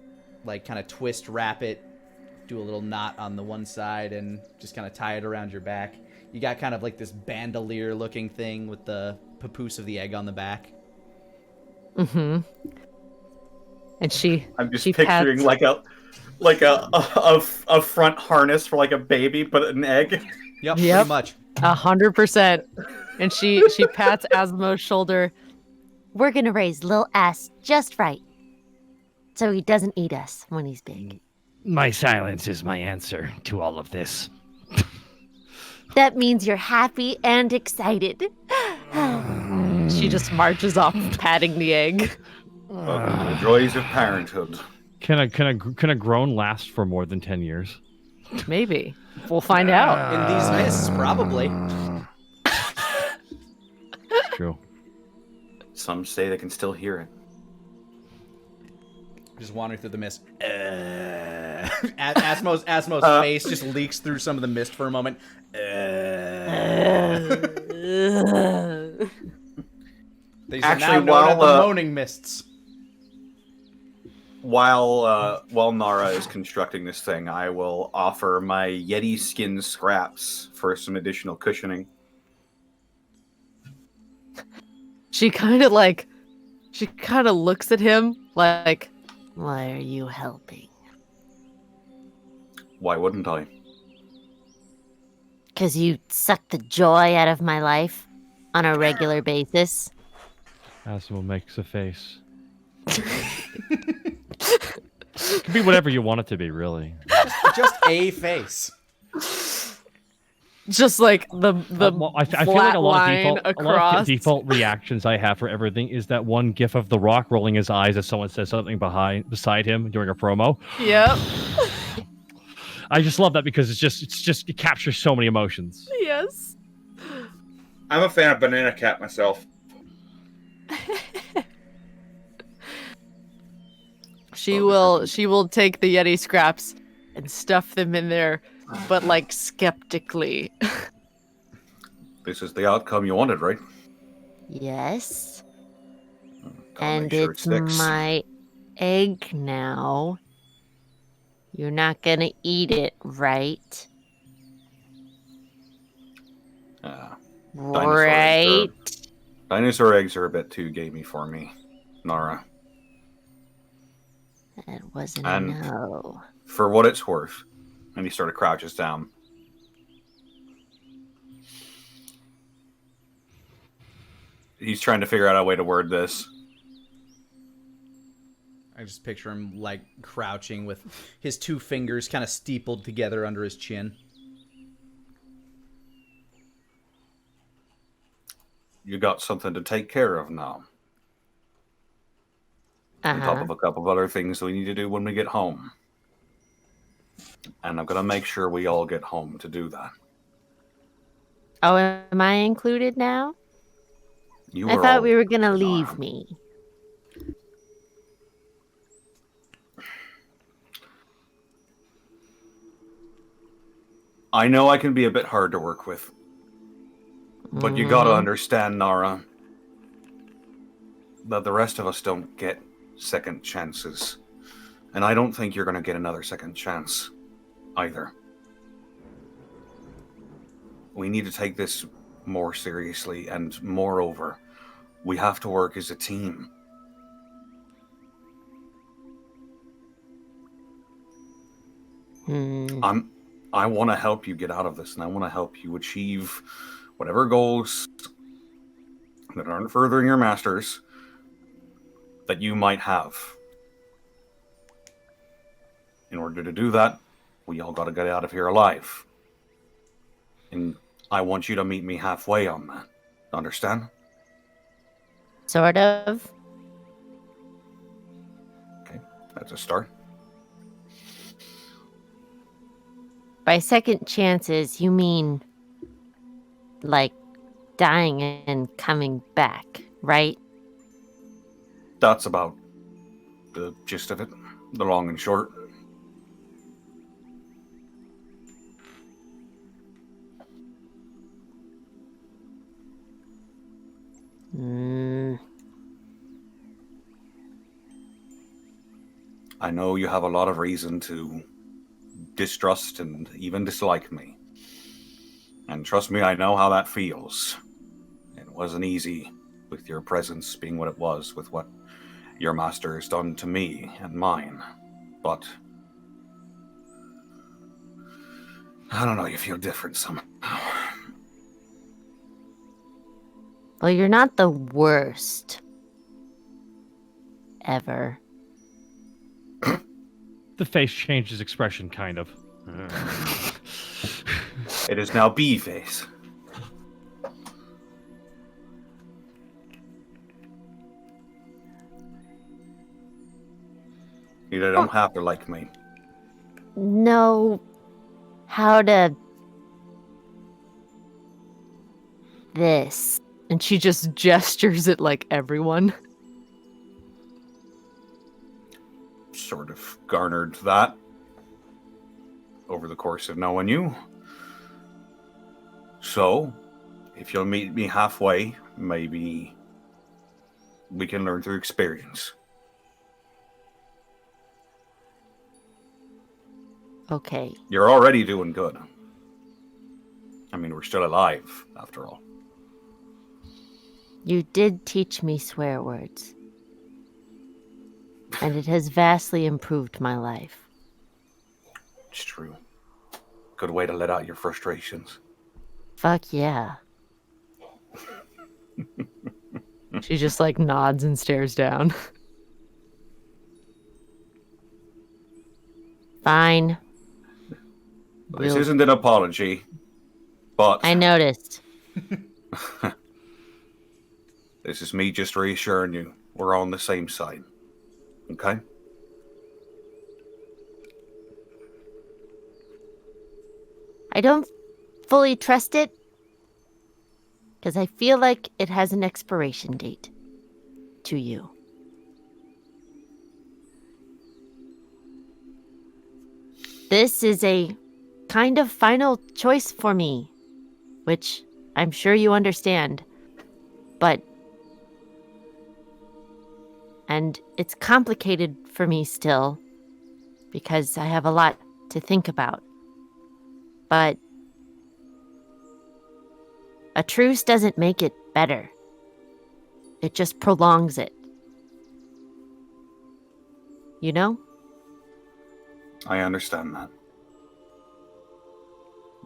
like kind of twist wrap it, do a little knot on the one side, and just kind of tie it around your back. You got kind of like this bandolier looking thing with the papoose of the egg on the back. Mm-hmm. And I'm just she picturing pats- like a front harness for like a baby, but an egg. Yep, Yep. pretty much. 100%. And she pats Asmo's shoulder. We're gonna raise Lil Ass just right. So he doesn't eat us when he's big. My silence is my answer to all of this. That means you're happy and excited. She just marches off, patting the egg. Welcome to the joys of parenthood. Can a groan last for more than 10 years? Maybe. We'll find out. In these mists, probably. It's true. Some say they can still hear it. Just wandering through the mist. Asmo's face just leaks through some of the mist for a moment. These are Actually, now known as the while, moaning mists. While Nara is constructing this thing, I will offer my Yeti skin scraps for some additional cushioning. She kind of looks at him like, Why are you helping? Why wouldn't I? Because you suck the joy out of my life on a regular basis. Asimo makes a face. It can be whatever you want it to be, really. Just a face. just like the I feel flat like a line lot of across. default reactions I have for everything is that one gif of The Rock rolling his eyes as someone says something beside him during a promo. Yep. I just love that because it captures so many emotions. Yes. I'm a fan of Banana Cat myself. She will take the Yeti scraps and stuff them in there, but like skeptically. This is the outcome you wanted, right? Yes. Gotta And make sure it it's sticks. my egg now. You're not gonna eat it, right? Dinosaur Right? Dinosaur eggs are a bit too gamey for me, Nara. That wasn't And- a no. For what it's worth, and he sort of crouches down. He's trying to figure out a way to word this. I just picture him like crouching with his two fingers kind of steepled together under his chin. You got something to take care of now. On top Uh-huh. of a couple of other things we need to do when we get home. And I'm going to make sure we all get home to do that. Oh, am I included now? You I are thought all we were gonna Nara. leave me. I know I can be a bit hard to work with. But you got to Mhm. understand, Nara, that the rest of us don't get second chances. And I don't think you're going to get another second chance either. We need to take this more seriously, and moreover, we have to work as a team. I want to help you get out of this, and I want to help you achieve whatever goals that aren't furthering your masters that you might have. In order to do that, we all got to get out of here alive. And I want you to meet me halfway on that. Understand? Sort of. Okay, that's a start. By second chances, you mean like dying and coming back, right? That's about the gist of it, the long and short. I know you have a lot of reason to distrust and even dislike me. And trust me, I know how that feels. It wasn't easy with your presence being what it was, with what your master has done to me and mine. But I don't know, you feel different somehow. Well, you're not the worst. Ever. The face changes expression, kind of. It is now B-face. You don't have to like me. Know how to... This. And she just gestures at like everyone. Sort of garnered that over the course of knowing you. So, if you'll meet me halfway, maybe we can learn through experience. Okay. You're already doing good. I mean, we're still alive, after all. You did teach me swear words. And it has vastly improved my life. It's true. Good way to let out your frustrations. Fuck yeah. She just like nods and stares down. Fine. This isn't an apology, but I noticed. this is me just reassuring you we're on the same side. Okay? I don't fully trust it because I feel like it has an expiration date to you. This is a kind of final choice for me, which I'm sure you understand, and it's complicated for me still because I have a lot to think about. But a truce doesn't make it better. It just prolongs it. You know? I understand that.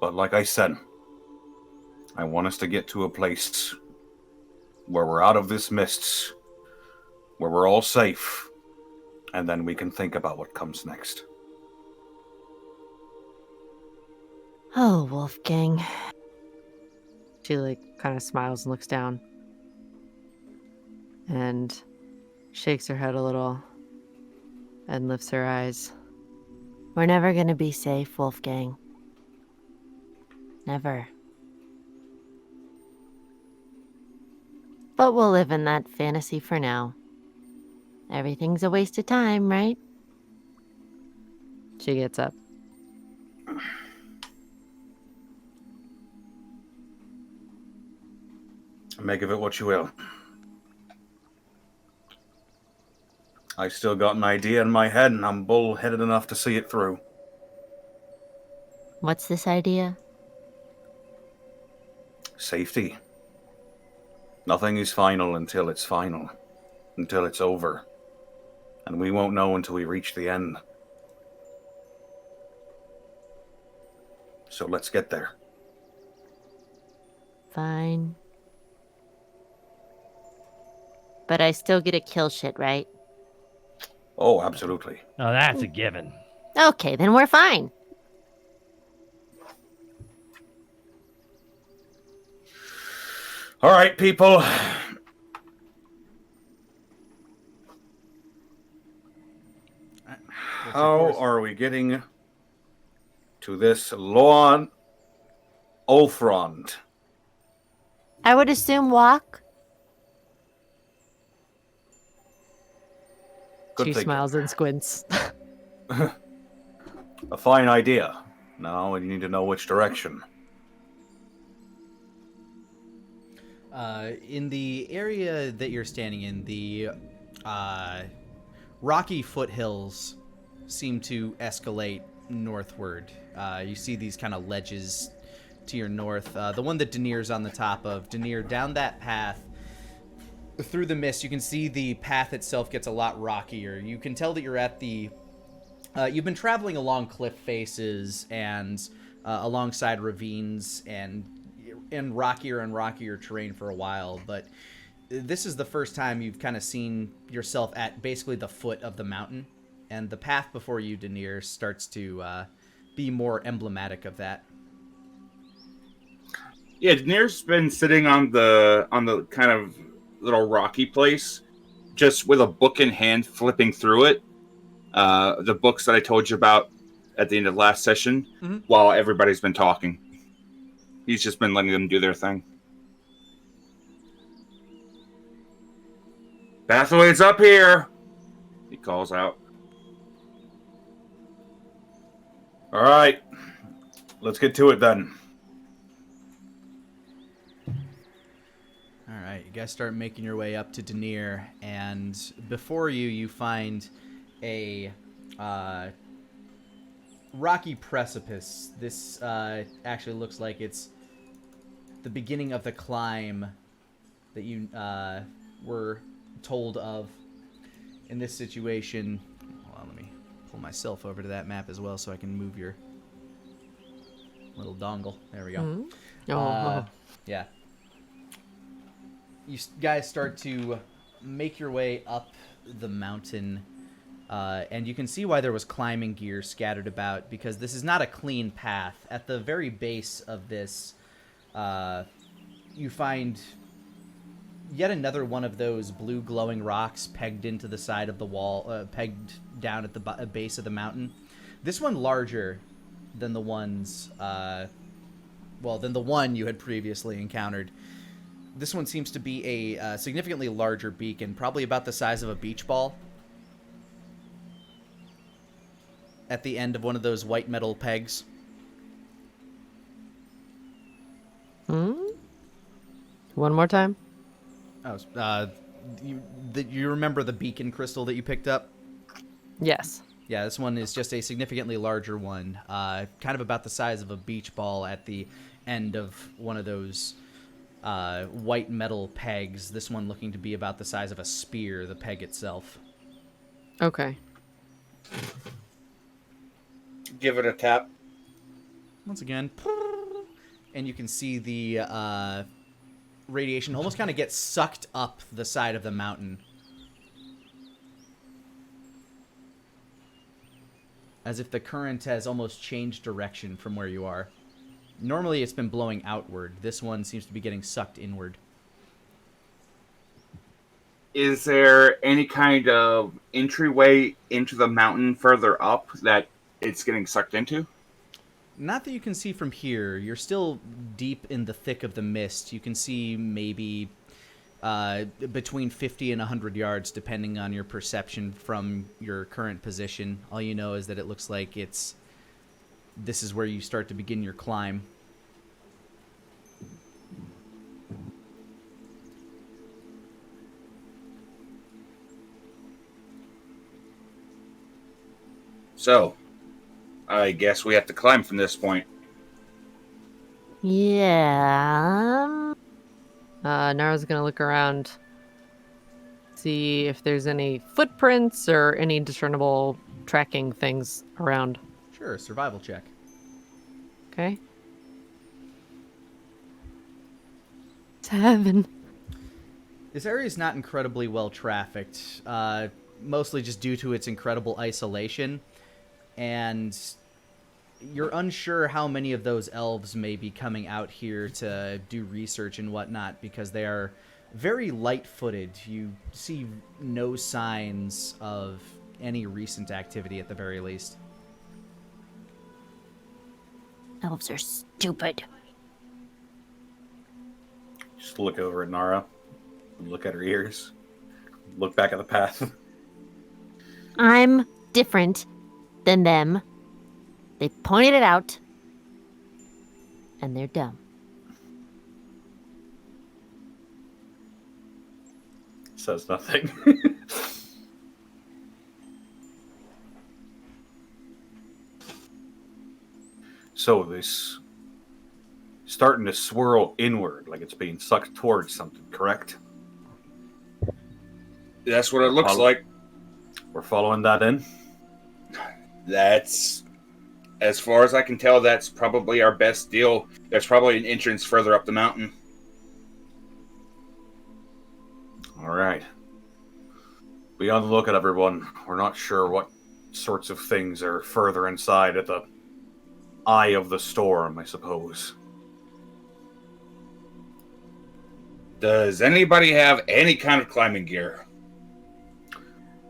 But like I said, I want us to get to a place where we're out of this mist, where we're all safe, and then we can think about what comes next. Oh, Wolfgang. She like kind of smiles and looks down and shakes her head a little and lifts her eyes. We're never gonna be safe, Wolfgang. Never. But we'll live in that fantasy for now. Everything's a waste of time, right? She gets up. Make of it what you will. I still got an idea in my head, and I'm bullheaded enough to see it through. What's this idea? Safety. Nothing is final until it's final. Until it's over. And we won't know until we reach the end. So let's get there. Fine. But I still get to kill shit, right? Oh, absolutely. Oh, that's a given. Okay, then we're fine. All right, people. How are we getting to this Loan Olfrond? I would assume walk. Good She thinking. smiles and squints. A fine idea. Now we need to know which direction. In the area that you're standing in, the rocky foothills seem to escalate northward. You see these kind of ledges to your north. The one that Danier's on the top of. Danier, down that path, through the mist, you can see the path itself gets a lot rockier. You can tell that you're at the... you've been traveling along cliff faces and alongside ravines and rockier terrain for a while, but this is the first time you've kind of seen yourself at basically the foot of the mountain, and the path before you, Danier, starts to be more emblematic of that. Yeah, Danier's been sitting on the kind of little rocky place, just with a book in hand, flipping through it. The books that I told you about at the end of last session, while everybody's been talking. He's just been letting them do their thing. Pathway's up here, he calls out. All right. Let's get to it then. All right, you guys start making your way up to Danier, and before you find a rocky precipice. This actually looks like it's the beginning of the climb that you were told of in this situation. Hold on, let me pull myself over to that map as well so I can move your little dongle. There we go. Yeah. You guys start to make your way up the mountain, and you can see why there was climbing gear scattered about, because this is not a clean path. At the very base of this, you find yet another one of those blue glowing rocks pegged into the side of the wall, pegged down at the base of the mountain. This one larger than the ones, than the one you had previously encountered. This one seems to be a significantly larger beacon, probably about the size of a beach ball. At the end of one of those white metal pegs. One more time? Oh, you remember the beacon crystal that you picked up? Yes. Yeah, this one is just a significantly larger one, kind of about the size of a beach ball at the end of one of those white metal pegs. This one looking to be about the size of a spear, the peg itself. Okay. Give it a tap. Once again, and you can see the radiation almost kind of get sucked up the side of the mountain. As if the current has almost changed direction from where you are. Normally it's been blowing outward. This one seems to be getting sucked inward. Is there any kind of entryway into the mountain further up that it's getting sucked into? Not that you can see from here. You're still deep in the thick of the mist. You can see maybe between 50 and 100 yards, depending on your perception from your current position. All you know is that it looks like this is where you start to begin your climb. So, I guess we have to climb from this point. Yeah. Nara's gonna look around, see if there's any footprints or any discernible tracking things around. Sure, survival check. Okay. 7. This area is not incredibly well trafficked, mostly just due to its incredible isolation, and you're unsure how many of those elves may be coming out here to do research and whatnot, because they are very light-footed. You see no signs of any recent activity at the very least. Elves are stupid. Just look over at Nara. Look at her ears. Look back at the path. I'm different than them. They pointed it out. And they're dumb. Says nothing. So this starting to swirl inward, like it's being sucked towards something, correct? That's what it looks like. We're following that in? That's, as far as I can tell, that's probably our best deal. There's probably an entrance further up the mountain. All right. Be on the lookout, everyone. We're not sure what sorts of things are further inside at the eye of the storm, I suppose. Does anybody have any kind of climbing gear?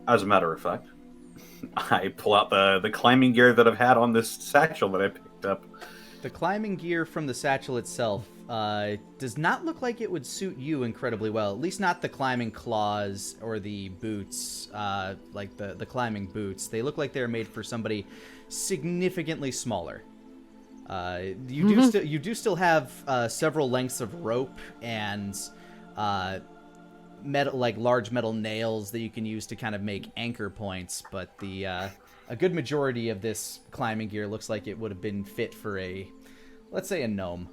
As a matter of fact, I pull out the climbing gear that I've had on this satchel that I picked up. The climbing gear from the satchel itself does not look like it would suit you incredibly well. At least not the climbing claws or the boots, like the climbing boots. They look like they're made for somebody significantly smaller. You do still have several lengths of rope and metal, like large metal nails that you can use to kind of make anchor points, but the a good majority of this climbing gear looks like it would have been fit for let's say a gnome.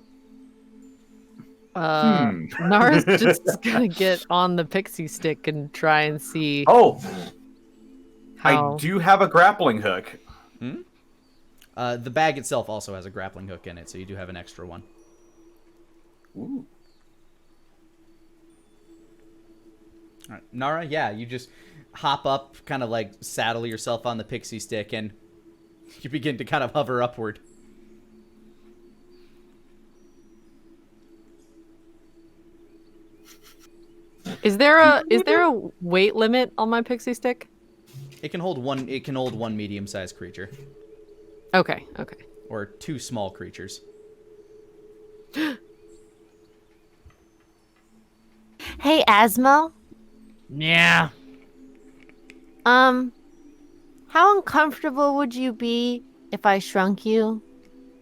Nara's just gonna get on the pixie stick and try and see. Oh, how... I do have a grappling hook. The bag itself also has a grappling hook in it, so you do have an extra one. Ooh. All right. Nara, yeah, you just hop up, kind of like saddle yourself on the pixie stick, and you begin to kind of hover upward. Is there a weight limit on my pixie stick? It can hold one medium-sized creature. Okay. Or 2 small creatures. Hey, Asmo. Yeah. How uncomfortable would you be if I shrunk you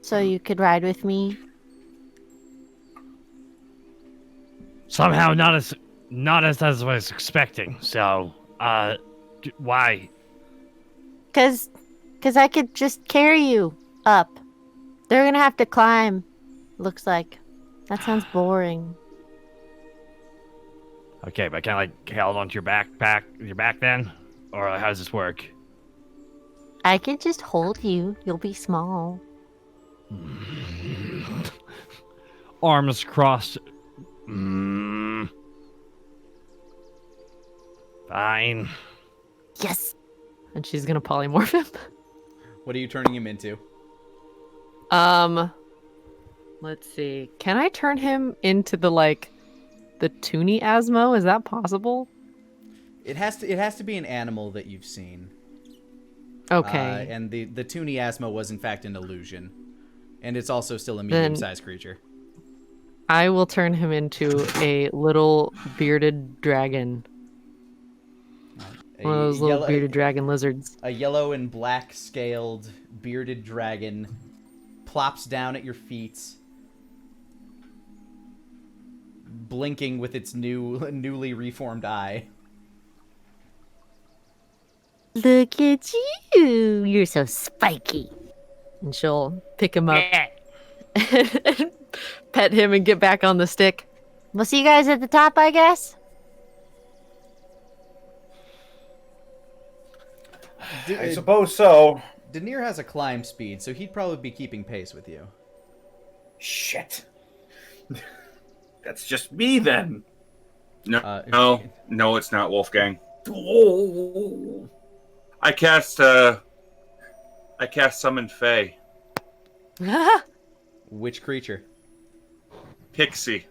so you could ride with me? Somehow not as I was expecting. So, why? Cause I could just carry you up. They're gonna have to climb. Looks like. That sounds boring. Okay, but can I held onto your back then, or how does this work? I could just hold you. You'll be small. Arms crossed. Fine. Yes. And she's gonna polymorph him. What are you turning him into? Let's see. Can I turn him into the Toonie Asmo? Is that possible? It has to be an animal that you've seen. Okay. And the Toonie Asmo was in fact an illusion. And it's also still a medium-sized creature. I will turn him into a little bearded dragon. One of those little bearded dragon lizards. A yellow and black scaled bearded dragon plops down at your feet, blinking with its newly reformed eye. Look at you. You're so spiky. And she'll pick him up and pet him and get back on the stick. We'll see you guys at the top, I guess. I suppose so. Denier has a climb speed, so he'd probably be keeping pace with you. Shit. That's just me then. No, it's not, Wolfgang. Oh. I cast Summon Fae. Which creature? Pixie.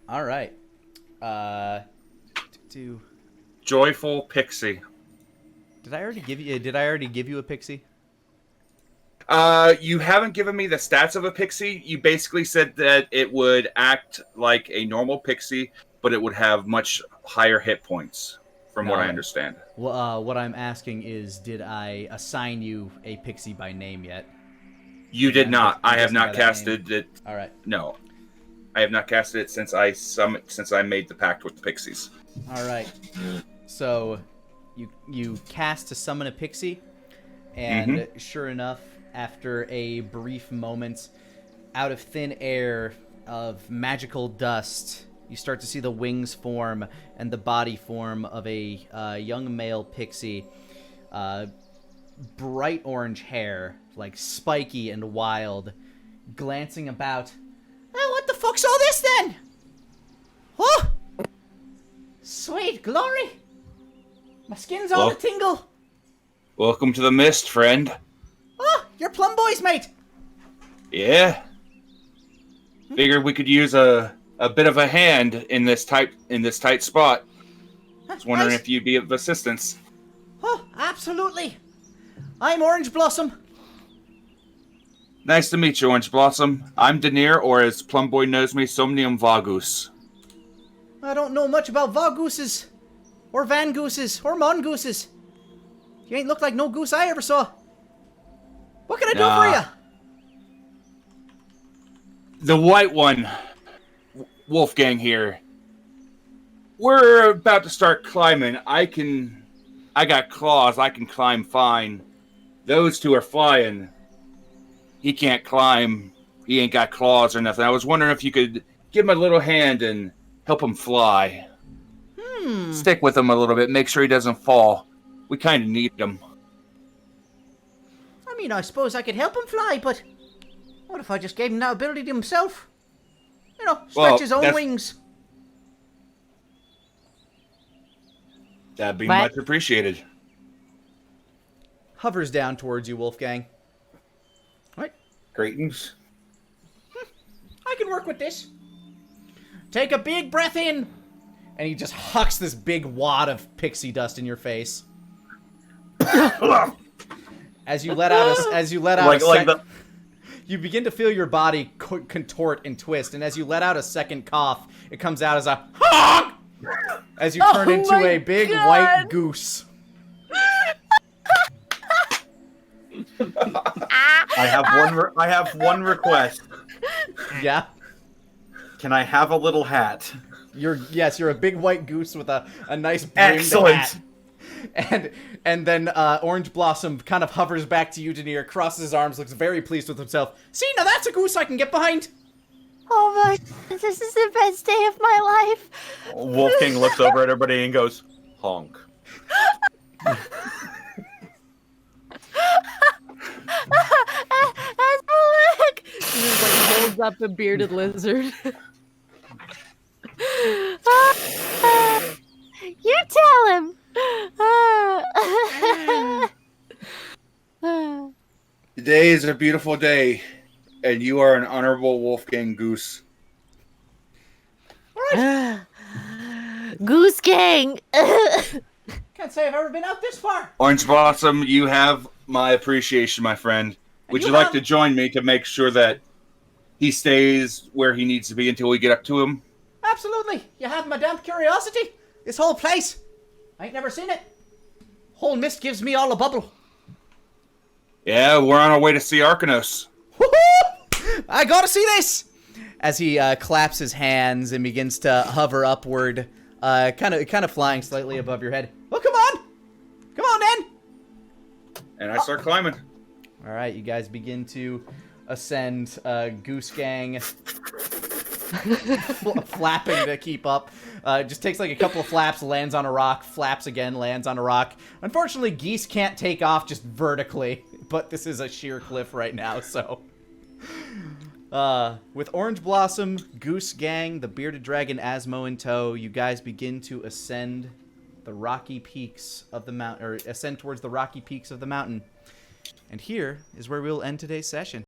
All right. Joyful Pixie. Did I already give you a pixie? You haven't given me the stats of a pixie. You basically said that it would act like a normal pixie, but it would have much higher hit points, from what I understand. Well, what I'm asking is, did I assign you a pixie by name yet? You did not. I have not casted it. All right. No, I have not casted it since I made the pact with the pixies. All right. So, you cast to summon a pixie, and sure enough, after a brief moment, out of thin air of magical dust, you start to see the wings form and the body form of a young male pixie. Bright orange hair, like spiky and wild, glancing about. Oh, what the fuck's all this then? Oh! Sweet glory! My skin's all a tingle. Welcome to the mist, friend. Oh, you're Plum Boys, mate. Yeah. Figured we could use a bit of a hand in this tight spot. I was wondering if you'd be of assistance. Oh, absolutely. I'm Orange Blossom. Nice to meet you, Orange Blossom. I'm Denier, or as Plum Boy knows me, Somnium Vagus. I don't know much about Vagooses, or Van Gooses, or Mongooses. You ain't looked like no goose I ever saw. What can I do for you? The white one, Wolfgang here. We're about to start climbing. I can I got claws. I can climb fine. Those two are flying. He can't climb. He ain't got claws or nothing. I was wondering if you could give him a little hand and help him fly. Stick with him a little bit. Make sure he doesn't fall. We kind of need him. I mean, I suppose I could help him fly, but what if I just gave him that ability to himself? You know, stretch his own wings. That'd be What? much appreciated. Hovers down towards you, Wolfgang. Greetings. I can work with this. Take a big breath in. And he just hucks this big wad of pixie dust in your face. As you let out you begin to feel your body contort and twist, and as you let out a second cough, it comes out as a honk! As you turn into a big white goose. I have one request. Yeah. Can I have a little hat? You're a big white goose with a nice brimmed hat. And then Orange Blossom kind of hovers back to you, Denier, crosses his arms, looks very pleased with himself. See, now that's a goose I can get behind. Oh my, this is the best day of my life. Wolfgang looks over at everybody and goes, honk. He just like holds up a bearded lizard. You tell him. Today is a beautiful day, and you are an honorable Wolfgang Goose. Goose Gang. Can't say I've ever been out this far. Orange Blossom, you have my appreciation, my friend. Would you like to join me to make sure that he stays where he needs to be until we get up to him? Absolutely. You have my damn curiosity. This whole place. I ain't never seen it. Whole mist gives me all a bubble. Yeah, we're on our way to see Arcanos. Woohoo! I gotta see this! As he claps his hands and begins to hover upward, kind of flying slightly above your head. Oh, come on, then! And I start climbing. All right, you guys begin to ascend. Goose Gang flapping to keep up. Just takes like a couple of flaps, lands on a rock, flaps again, lands on a rock. Unfortunately, geese can't take off just vertically, but this is a sheer cliff right now, so. With Orange Blossom, Goose Gang, the Bearded Dragon Asmo in tow, you guys begin to ascend the rocky peaks of the mountain, or ascend towards the rocky peaks of the mountain. And here is where we'll end today's session.